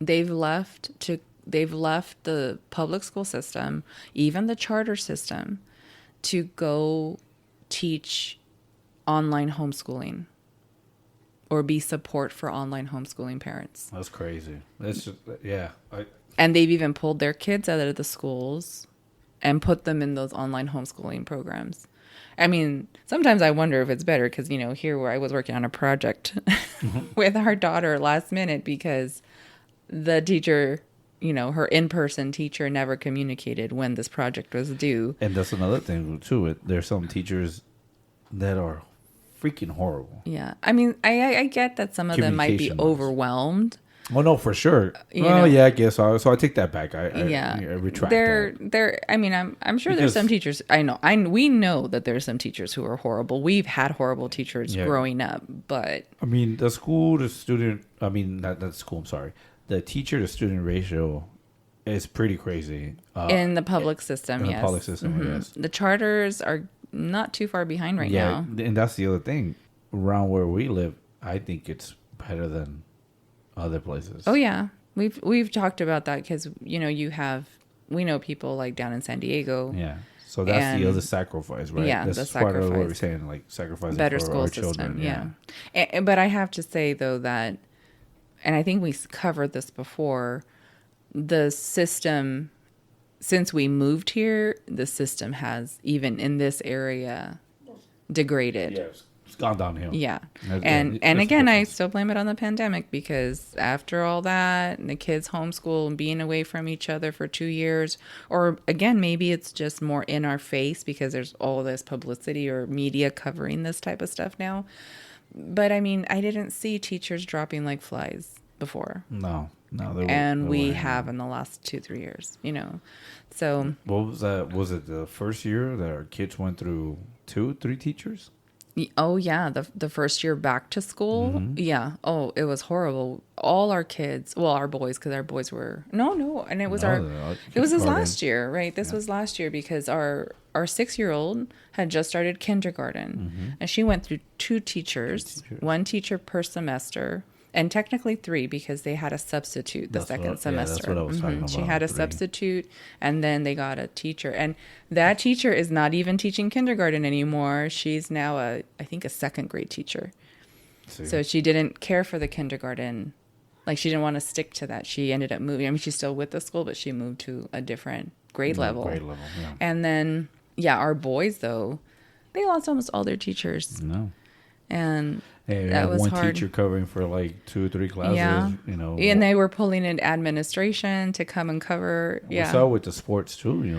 They've left the public school system, even the charter system, to go teach online homeschooling or be support for online homeschooling parents. That's crazy. That's just, yeah. And they've even pulled their kids out of the schools and put them in those online homeschooling programs. I mean, sometimes I wonder if it's better because, here where I was working on a project with our daughter last minute because the teacher, her in-person teacher never communicated when this project was due. And that's another thing, too. There's some teachers that are freaking horrible. Yeah. I mean, I get that some of them might be overwhelmed. Oh, no, for sure. Yeah, I guess so. So I take that back. I retract that. I mean, I'm sure there's some teachers. We know that there's some teachers who are horrible. We've had horrible teachers growing up, but. I mean, the school to student, not the school, I'm sorry. The teacher to student ratio is pretty crazy. In the public system, yes. In the public system, yes. The charters are not too far behind right now. And that's the other thing. Around where we live, I think it's better than other places. Oh yeah, we've talked about that because we know people like down in San Diego. Yeah, so that's the other sacrifice, right? Yeah, that's the sacrifice. Part of what we're saying, like sacrificing better for school our system. children. Yeah. But I have to say though that, and I think we covered this before, the system. Since we moved here, the system has, even in this area, degraded. Yes. It's gone downhill. Yeah. And again, I still blame it on the pandemic because after all that, and the kids homeschool and being away from each other for 2 years, or again, maybe it's just more in our face because there's all this publicity or media covering this type of stuff now. But I mean, I didn't see teachers dropping like flies before. No. We have in the last 2-3 years, So what was that? Was it the first year that our kids went through 2-3 teachers? Oh yeah, the first year back to school. Mm-hmm. Yeah. Oh, it was horrible. All our kids, well, our boys, because our boys were and it was his last year, right? This was last year because our 6-year-old had just started kindergarten, and she went through 2 teachers, 1 teacher per semester. And technically 3 because they had a substitute the second semester. Yeah, that's what I was talking about. She had a 3. substitute, and then they got a teacher. And that teacher is not even teaching kindergarten anymore. She's now I think a 2nd grade teacher. So she didn't care for the kindergarten. Like, she didn't want to stick to that. She ended up moving. I mean, she's still with the school, but she moved to a different grade level. Yeah. And then, our boys, though, they lost almost all their teachers. No. And that was one hard. Teacher covering for like 2 or 3 classes, And they were pulling in administration to come and cover. We saw with the sports too, they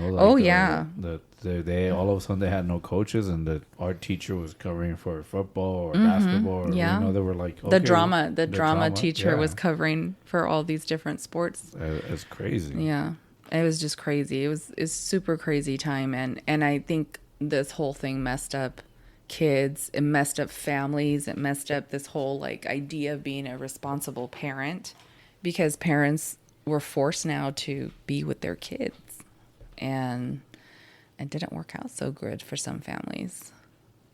all of a sudden they had no coaches, and the art teacher was covering for football or basketball. Or, they were like, okay, the drama teacher was covering for all these different sports. It's crazy. Yeah, it was just crazy. It's super crazy time, and I think this whole thing messed up kids, it messed up families, it messed up this whole idea of being a responsible parent, because parents were forced now to be with their kids. and it didn't work out so good for some families.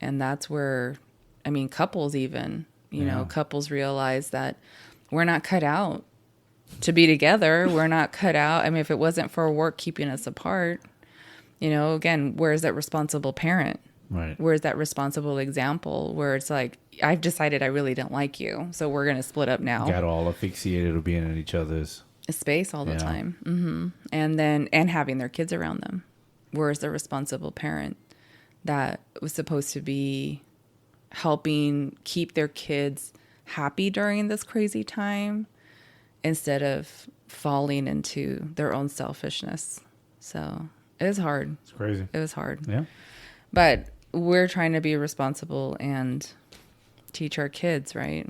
And that's where, I mean, couples even, you know, couples realize that we're not cut out to be together. We're not cut out. I mean, if it wasn't for work keeping us apart, you know, again, where's that responsible parent? Right. Where's that responsible example where it's like, I've decided I really don't like you, so we're going to split up now. Got all asphyxiated to being in each other's space all the time. And having their kids around them. Where's the responsible parent that was supposed to be helping keep their kids happy during this crazy time instead of falling into their own selfishness? So it was hard. It's crazy. It was hard. Yeah. But we're trying to be responsible and teach our kids, right?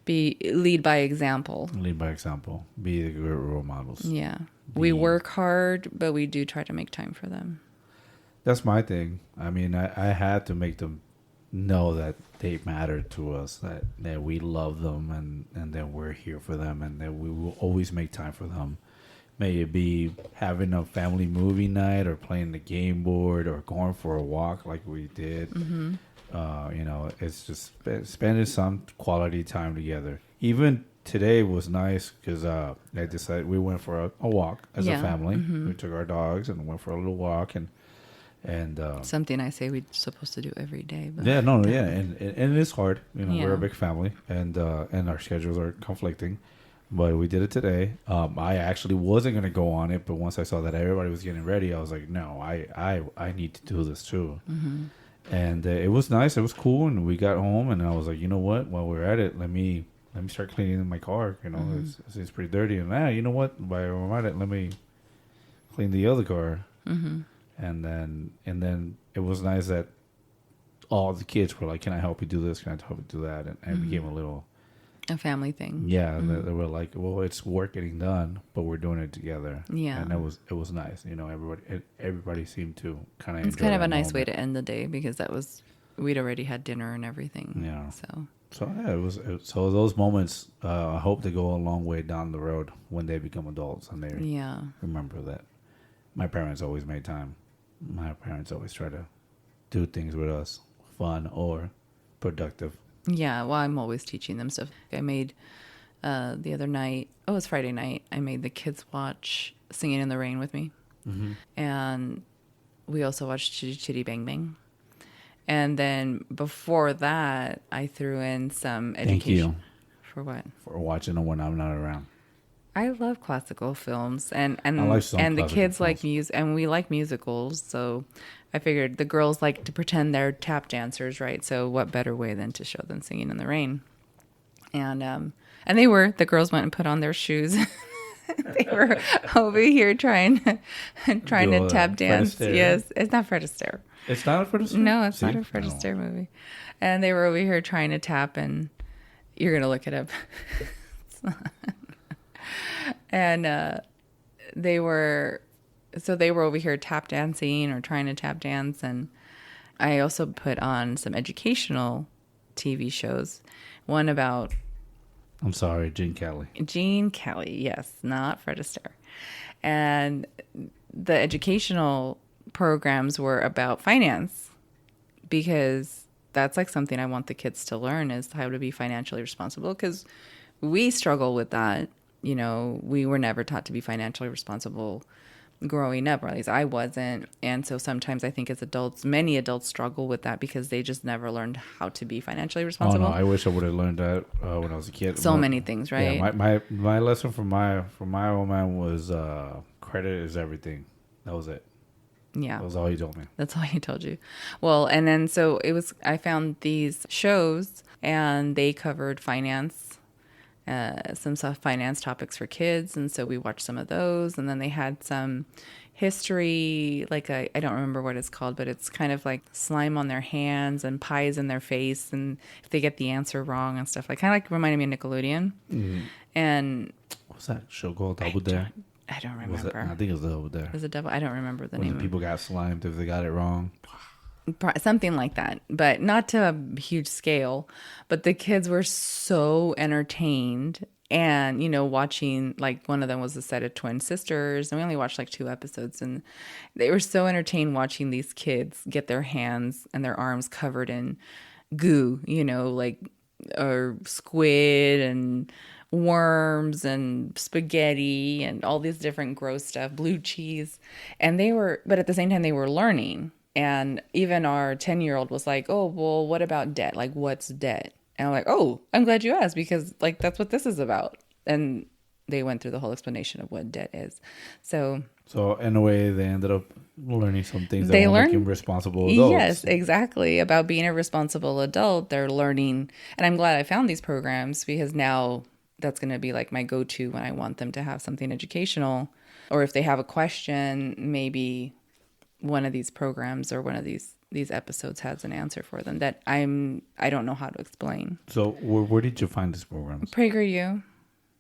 Lead by example. Lead by example. Be the good role models. Yeah. We work hard, but we do try to make time for them. That's my thing. I mean, I had to make them know that they matter to us, that we love them and that we're here for them and that we will always make time for them. May it be having a family movie night or playing the game board or going for a walk like we did. Mm-hmm. You know, it's just spending some quality time together. Even today was nice because I decided we went for a walk as a family. Mm-hmm. We took our dogs and went for a little walk and something I say we're supposed to do every day. But and it's hard. You know, we're a big family and our schedules are conflicting. But we did it today. I actually wasn't going to go on it, but once I saw that everybody was getting ready, I was like, no, I need to do this too. Mm-hmm. And it was nice. It was cool. And we got home, and I was like, you know what? While we're at it, let me start cleaning my car. You know, mm-hmm. it's pretty dirty. And you know what? While I'm at it, let me clean the other car. Mm-hmm. And then it was nice that all the kids were like, can I help you do this? Can I help you do that? And it became a family thing. Yeah, mm-hmm. they were like, well, it's work getting done, but we're doing it together. Yeah, and it was nice. You know, everybody seemed to kind of. It's kind of a nice way to end the day because we'd already had dinner and everything. Yeah. So yeah, it was. So those moments, I hope they go a long way down the road when they become adults and they remember that my parents always made time. My parents always try to do things with us, fun or productive. Yeah, well, I'm always teaching them stuff. I made the other night, it was Friday night, I made the kids watch Singing in the Rain with me. Mm-hmm. And we also watched Chitty Chitty Bang Bang. And then before that, I threw in some education. Thank you. For what? For watching them when I'm not around. I love classical films. And the kids like music, and we like musicals, so I figured the girls like to pretend they're tap dancers, right? So what better way than to show them Singing in the Rain? And the girls went and put on their shoes. They were over here trying to tap dance. Yes, it's not Fred Astaire. It's not a Fred Astaire? No, it's not a Fred Astaire movie. And they were over here trying to tap, and you're going to look it up. And they were over here tap dancing or trying to tap dance. And I also put on some educational TV shows. One about... I'm sorry, Gene Kelly. Gene Kelly, yes, not Fred Astaire. And the educational programs were about finance because that's like something I want the kids to learn is how to be financially responsible because we struggle with that. You know, we were never taught to be financially responsible growing up, or at least I wasn't. And so sometimes I think as adults, many adults struggle with that because they just never learned how to be financially responsible. Oh, no, I wish I would have learned that when I was a kid. So many things, right? Yeah, my lesson from my old man was credit is everything. That was it. Yeah. That was all he told me. That's all he told you. Well, and then so I found these shows and they covered finance. Some finance topics for kids, and so we watched some of those, and then they had some history, like I don't remember what it's called, but it's kind of like slime on their hands and pies in their face, and if they get the answer wrong and stuff, kind of like reminded me of Nickelodeon. Mm-hmm. And what's that show called? Double Dare? I don't remember. I think it was Double Dare. It was a double. I don't remember the name. People got slimed if they got it wrong. Something like that, but not to a huge scale. But the kids were so entertained And, you know, watching, like, one of them was a set of twin sisters, and we only watched like 2 episodes, and they were so entertained watching these kids get their hands and their arms covered in goo, you know, like, or squid and worms and spaghetti and all these different gross stuff, blue cheese. And but at the same time, they were learning. And even our 10-year-old was like, oh, well, what about debt? Like, what's debt? And I'm like, oh, I'm glad you asked, because like that's what this is about. And they went through the whole explanation of what debt is. So in a way, they ended up learning some things that they will learn make them responsible adults. Yes, exactly. About being a responsible adult. They're learning. And I'm glad I found these programs, because now that's going to be like my go-to when I want them to have something educational. Or if they have a question, maybe one of these programs or one of these episodes has an answer for them that I don't know how to explain. So where did you find this program? PragerU.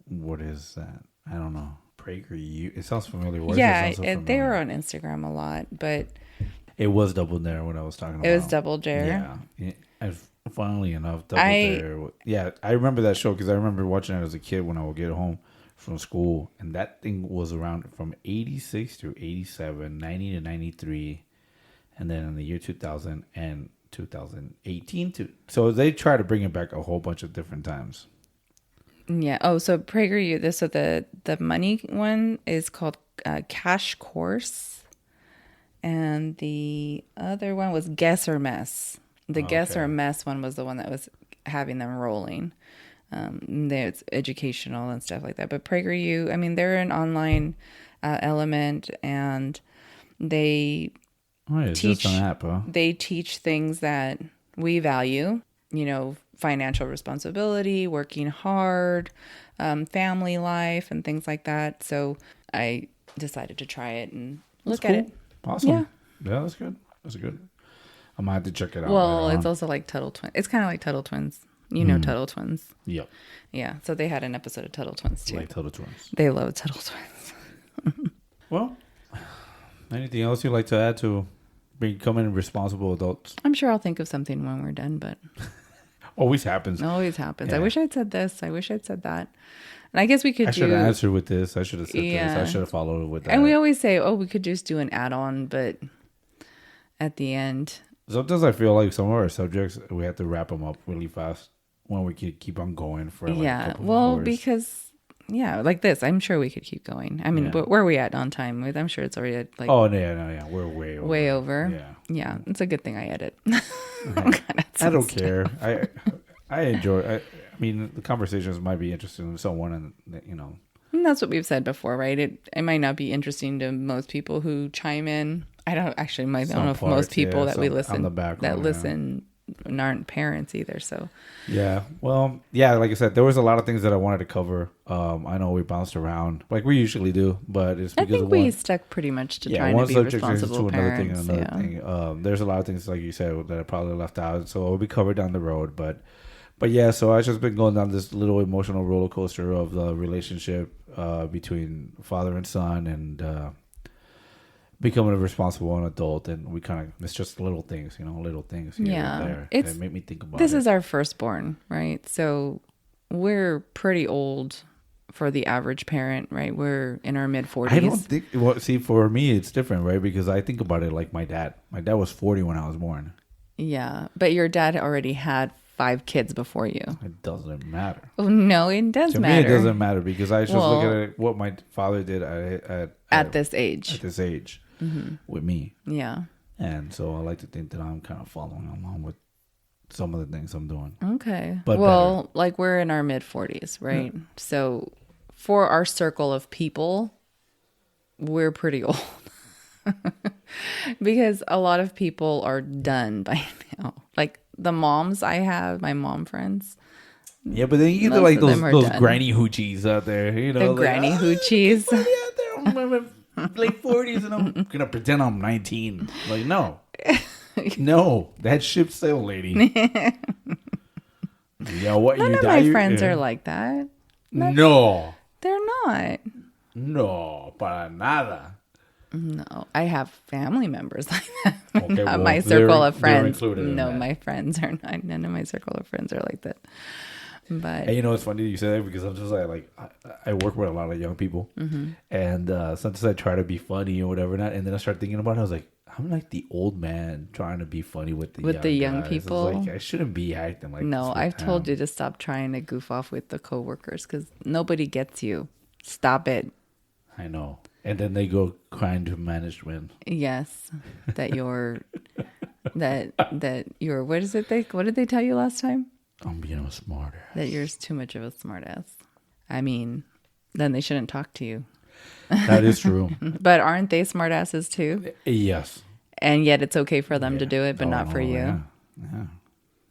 What is that? I don't know. PragerU. It sounds familiar. They were on Instagram a lot, but it was Double Dare when I was talking about. It was Double Dare. Yeah. Funnily enough, Double Dare. Yeah, I remember that show because I remember watching it as a kid when I would get home from school, and that thing was around from 86 to 87, 90 to 93. And then in the year 2000 and 2018 too. So they try to bring it back a whole bunch of different times. Yeah. Oh, so PragerU. So the money one is called Cash Course, and the other one was Guess or Mess. The Guess or Mess one was the one that was having them rolling. It's educational and stuff like that. But PragerU, I mean, they're an online element, and they teach just an app, huh? They teach things that we value, you know, financial responsibility, working hard, family life, and things like that. So I decided to try it and look at it. Awesome. Yeah, that's good. That's good. I might have to check it out. Well, it's also like Tuttle Twins. It's kind of like Tuttle Twins. You know Tuttle Twins. Yep. Yeah. So they had an episode of Tuttle Twins too. Like Tuttle Twins. They love Tuttle Twins. Well, anything else you'd like to add to becoming responsible adults? I'm sure I'll think of something when we're done, but always happens. Yeah. I wish I'd said this. I wish I'd said that. And I guess we could I should have answered with this. I should have said this. I should have followed with that. And we always say, oh, we could just do an add-on, but at the end. Sometimes I feel like some of our subjects, we have to wrap them up really fast when we could keep on going for like a couple of hours. Because, like this, I'm sure we could keep going. I mean, where are we at on time? I'm sure it's already at like... Oh, yeah. We're way over. Way over? Yeah. It's a good thing I edit. I don't care. I enjoy... I mean, the conversations might be interesting to someone, and you know... And that's what we've said before, right? It might not be interesting to most people who chime in. I don't know if most people that we listen listen aren't parents either. So like I said, there was a lot of things that I wanted to cover. I know we bounced around like we usually do, but it's because I think we stuck pretty much to trying to be responsible parents. Another thing. There's a lot of things like you said that I probably left out, so it'll be covered down the road. But yeah, so I've just been going down this little emotional roller coaster of the relationship between father and son, and becoming a responsible adult, and we kind of, it's just little things here and there that make me think about this is our firstborn, right? So we're pretty old for the average parent, right? We're in our mid-40s. I don't think, for me, it's different, right? Because I think about it like my dad. My dad was 40 when I was born. Yeah, but your dad already had 5 kids before you. It doesn't matter. Oh, no, it does matter. To me, it doesn't matter because I just look at what my father did at this age. At this age. Mm-hmm. With me. Yeah. And so I like to think that I'm kind of following along with some of the things I'm doing. Okay. But well, like we're in our mid-40s, right? Yeah. So for our circle of people, we're pretty old. Because a lot of people are done by now. Like the moms I have, my mom friends. Yeah, but then you get like those granny hoochies out there. You know, the granny hoochies. Out there, late 40s, and I'm gonna pretend I'm 19. Like, no, that ship sailed, lady. Yeah, what? None of my friends are like that. No, they're not. No, para nada. No, I have family members like that. Okay, not my circle of friends. No, my friends are not. None of my circle of friends are like that. But and it's funny you say that because I'm just like I work with a lot of young people, and sometimes I try to be funny or whatever, and then I start thinking about it. I was like, I'm like the old man trying to be funny with the young guys. people. It's like I shouldn't be acting like no, this I've with told them. you to stop trying to goof off with the coworkers because nobody gets you. Stop it. I know. And then they go crying to management. Yes, that you're that you're. What is it? What did they tell you last time? I'm being a smart ass. That you're too much of a smartass. I mean, then they shouldn't talk to you. That is true. But aren't they smartasses too? Yes. And yet it's okay for them to do it, but not for you. Yeah.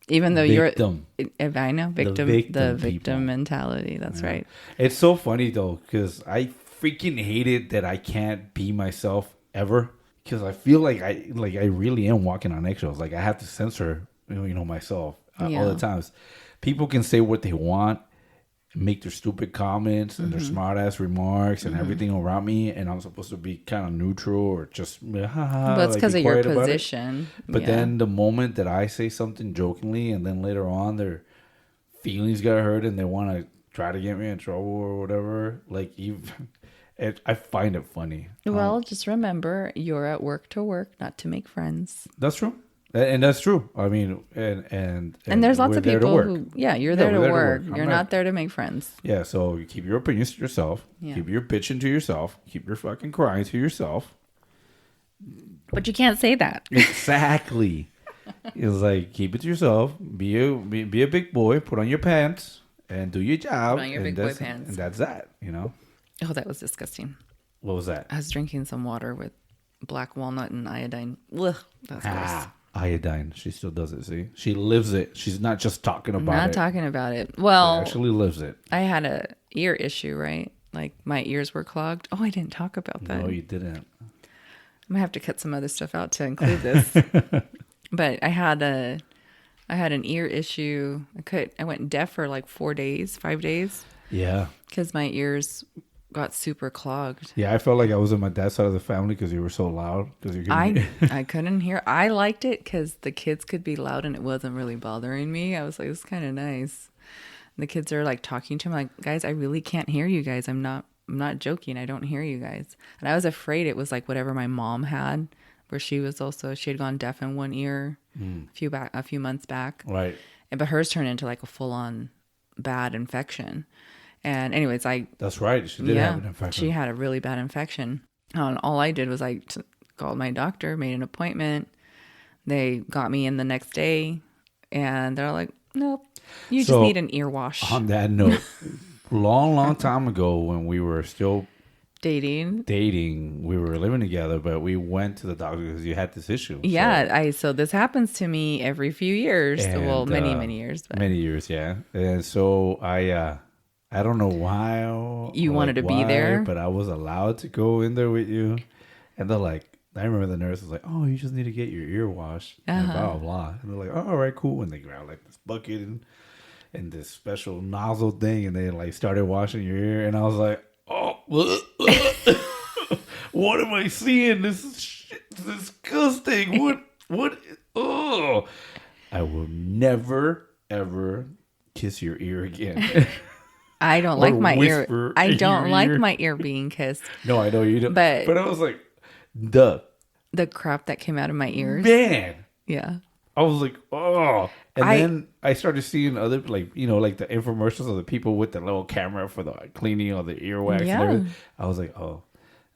Even though Victim. you're, I know, victim, the victim mentality. That's right. It's so funny though, because I freaking hate it that I can't be myself ever. Because I feel like I really am walking on eggshells. Like I have to censor, myself all the times. People can say what they want, make their stupid comments and their smart ass remarks and everything around me, and I'm supposed to be kind of neutral or just But it's because of your position. But then the moment that I say something jokingly, and then later on their feelings got hurt and they want to try to get me in trouble or whatever, like I find it funny. Well, just remember, you're at work to work, not to make friends. That's true. And that's true. I mean, and there's lots of people who, you're there to work. You're not there to make friends. Yeah, so you keep your opinions to yourself. Yeah. Keep your bitching to yourself. Keep your fucking crying to yourself. But you can't say that. Exactly. It's like, keep it to yourself. Be a big boy. Put on your pants and do your job. Put on your big boy pants. And that's that, Oh, that was disgusting. What was that? I was drinking some water with black walnut and iodine. Ugh, that's gross. Iodine. She still does it, see? She lives it. She's not just talking about it. Not talking about it. Well, she actually lives it. I had a ear issue, right? Like my ears were clogged. Oh, I didn't talk about that. No, you didn't. I'm going to have to cut some other stuff out to include this. But I had an ear issue. I went deaf for like 5 days. Yeah. Because my ears got super clogged. Yeah, I felt like I was on my dad's side of the family because you were so loud. I couldn't hear. I liked it because the kids could be loud and it wasn't really bothering me. I was like, it's kind of nice. And the kids are like talking to me like, guys, I really can't hear you guys. I'm not joking. I don't hear you guys. And I was afraid it was like whatever my mom had, where she had gone deaf in one ear a few months back. Right. But hers turned into like a full on bad infection. And anyways, that's right. She did have an infection. She had a really bad infection. And all I did was I called my doctor, made an appointment. They got me in the next day, and they're like, nope, you just need an ear wash. On that note, long time ago when we were still dating, we were living together, but we went to the doctor because you had this issue. Yeah, so this happens to me every few years. And, well, many years. But. Many years, yeah. And so I don't know why you wanted to be there, but I was allowed to go in there with you. And they're like, I remember the nurse was like, "Oh, you just need to get your ear washed," and blah blah blah. And they're like, "Oh, all right, cool." And they grabbed like this bucket and this special nozzle thing, and they like started washing your ear. And I was like, "Oh, what am I seeing? This is shit, disgusting. What? Oh, I will never ever kiss your ear again." I don't like my ear. I don't like my ear being kissed. No, I know you don't. But I was like, the crap that came out of my ears. Man. Yeah. I was like, oh. And then I started seeing other, like the infomercials of the people with the little camera for the cleaning of the earwax. Yeah. And everything. I was like, oh,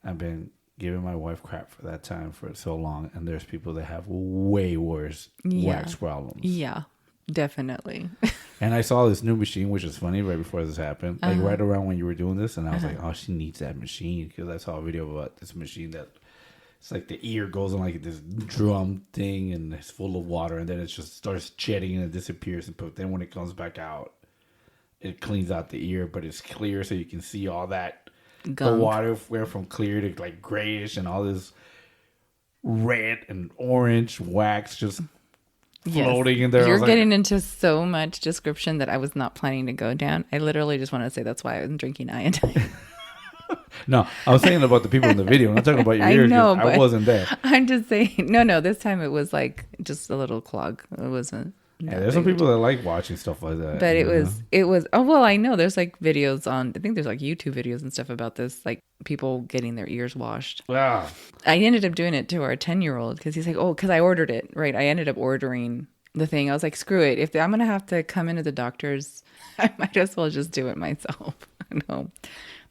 I've been giving my wife crap for that time for so long. And there's people that have way worse wax problems. Yeah. Definitely. And I saw this new machine, which is funny, right before this happened, like right around when you were doing this, and I was like, "Oh, she needs that machine," because I saw a video about this machine that it's like the ear goes on like this drum thing, and it's full of water, and then it just starts jetting and it disappears, but then when it comes back out, it cleans out the ear, but it's clear, so you can see all that gunk. The water went from clear to like grayish, and all this red and orange wax just. Floating in there. You're getting into so much description that I was not planning to go down. I literally just want to say that's why I was drinking iodine. No, I was saying about the people in the video. I'm not talking about your ears. I know, but I wasn't there. I'm just saying. No. This time it was like just a little clog. It wasn't. Yeah, there's some people that like watching stuff like that. But it was, oh, well, I know there's like videos on, I think there's like YouTube videos and stuff about this, like people getting their ears washed. Ah. I ended up doing it to our 10-year-old because he's like, oh, because I ordered it, right? I ended up ordering the thing. I was like, screw it. If I'm going to have to come into the doctor's, I might as well just do it myself. No.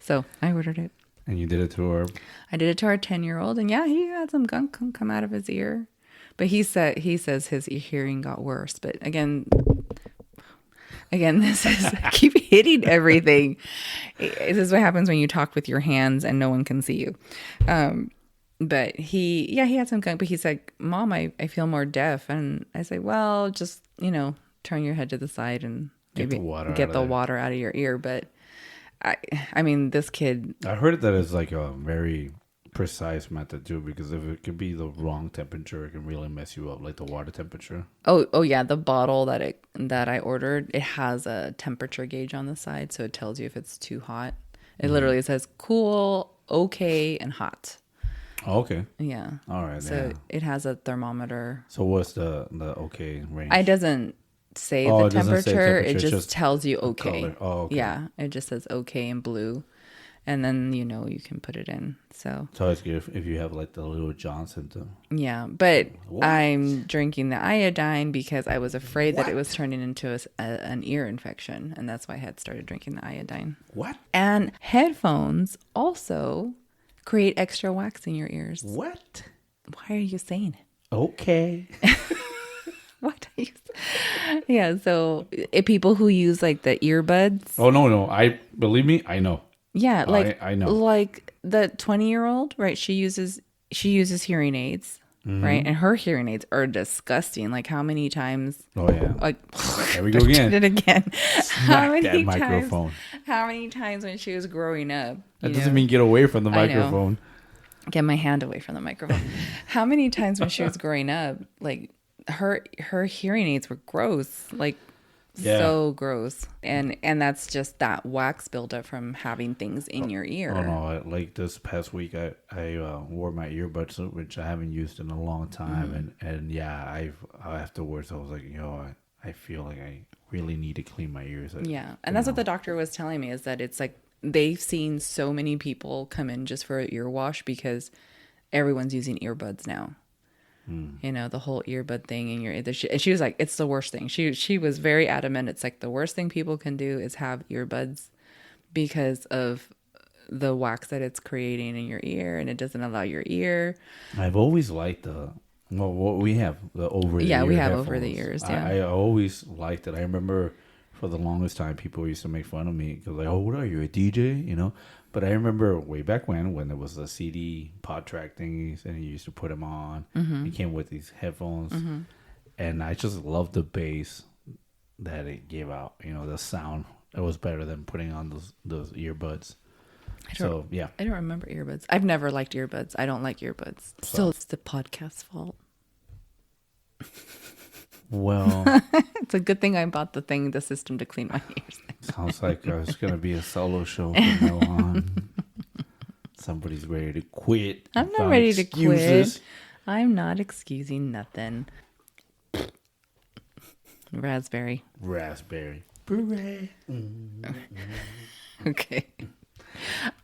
So I ordered it. And you did it to her? I did it to our 10-year-old, and yeah, he had some gunk come out of his ear. But he says his hearing got worse. But again, this is, I keep hitting everything. This is what happens when you talk with your hands and no one can see you. But he had some gunk, but he's like, Mom, I feel more deaf. And I say, well, just, turn your head to the side and maybe get the water out of your ear. But I mean, this kid. I heard that it's like a very precise method too, because if it could be the wrong temperature, it can really mess you up, like the water temperature. Oh yeah, the bottle that I ordered, it has a temperature gauge on the side, so it tells you if it's too hot. It literally says cool, okay, and hot. Oh, okay. Yeah. All right. So it has a thermometer. So what's the okay range? It doesn't say the temperature. It just tells you okay. Color. Oh, okay. Yeah. It just says okay in blue. And then, you can put it in. So it's always good if you have like the little John symptom. Yeah. But I'm drinking the iodine because I was afraid that it was turning into an ear infection. And that's why I had started drinking the iodine. What? And headphones also create extra wax in your ears. What? Why are you saying it? Okay. What? Yeah. So people who use like the earbuds. Oh, no. Believe me, I know. Yeah, I know. Like the 20-year-old, right? She uses hearing aids, right? And her hearing aids are disgusting. Like how many times? Oh yeah. Like there we go again. Did it again. Smack that microphone. How many times when she was growing up? That doesn't mean get away from the microphone. Get my hand away from the microphone. How many times when she was growing up, like her hearing aids were gross, like. Yeah. So gross. And that's just that wax buildup from having things in your ear. Oh no, like this past week I wore my earbuds, which I haven't used in a long time, and yeah, afterwards I was like, I feel like I really need to clean my ears. Yeah. And that's what the doctor was telling me, is that it's like they've seen so many people come in just for an ear wash because everyone's using earbuds now. The whole earbud thing in your ear. And she was like, it's the worst thing. She was very adamant. It's like the worst thing people can do is have earbuds because of the wax that it's creating in your ear, and it doesn't allow your ear. I've always liked what we have, the over the ear. Yeah, we have headphones. over the ears. Yeah, I always liked it. I remember for the longest time people used to make fun of me because like, oh, what are you, a DJ? But I remember way back when there was the CD pod track thingies, and you used to put them on. It came with these headphones, and I just loved the bass that it gave out. The sound. It was better than putting on those earbuds. I don't remember earbuds. I've never liked earbuds. I don't like earbuds. So it's the podcast's fault. Well, it's a good thing I bought the system to clean my ears. Sounds like it's going to be a solo show from now on. Somebody's ready to quit. I'm not ready to quit. I'm not excusing nothing. Raspberry.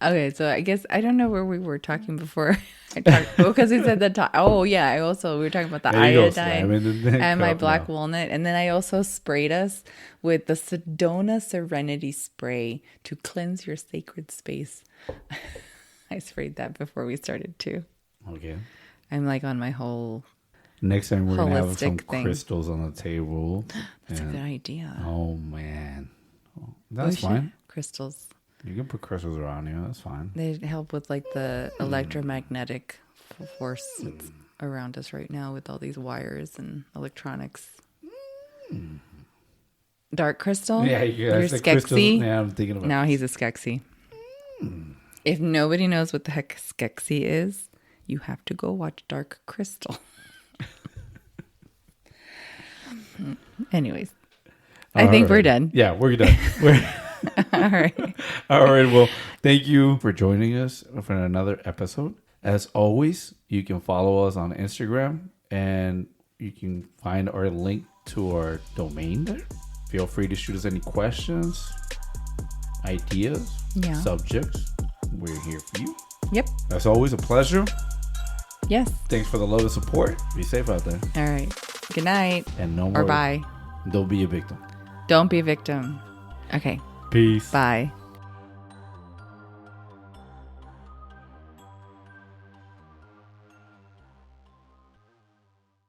Okay, so I guess I don't know where we were talking before. Because we said that. Oh yeah, we were talking about the iodine and my black walnut, and then I also sprayed us with the Sedona Serenity spray to cleanse your sacred space. I sprayed that before we started too. Okay. I'm like on my whole. Next time we're gonna have some crystals on the table. That's a good idea. Oh man, that's fine. Crystals. You can put crystals around you. That's fine. They help with like the electromagnetic force that's around us right now with all these wires and electronics. Dark crystal? Yeah, you're Skeksis. Yeah, I'm thinking about. Now he's a Skeksis. If nobody knows what the heck Skeksis is, you have to go watch Dark Crystal. Anyways, I think we're done. Yeah, we're done. All right. Well, thank you for joining us for another episode. As always, you can follow us on Instagram, and you can find our link to our domain there. Feel free to shoot us any questions, ideas, subjects. We're here for you. Yep. As always, a pleasure. Yes. Thanks for the love and support. Be safe out there. All right. Good night. And no more. Or bye. Don't be a victim. Don't be a victim. Okay. Peace. Bye.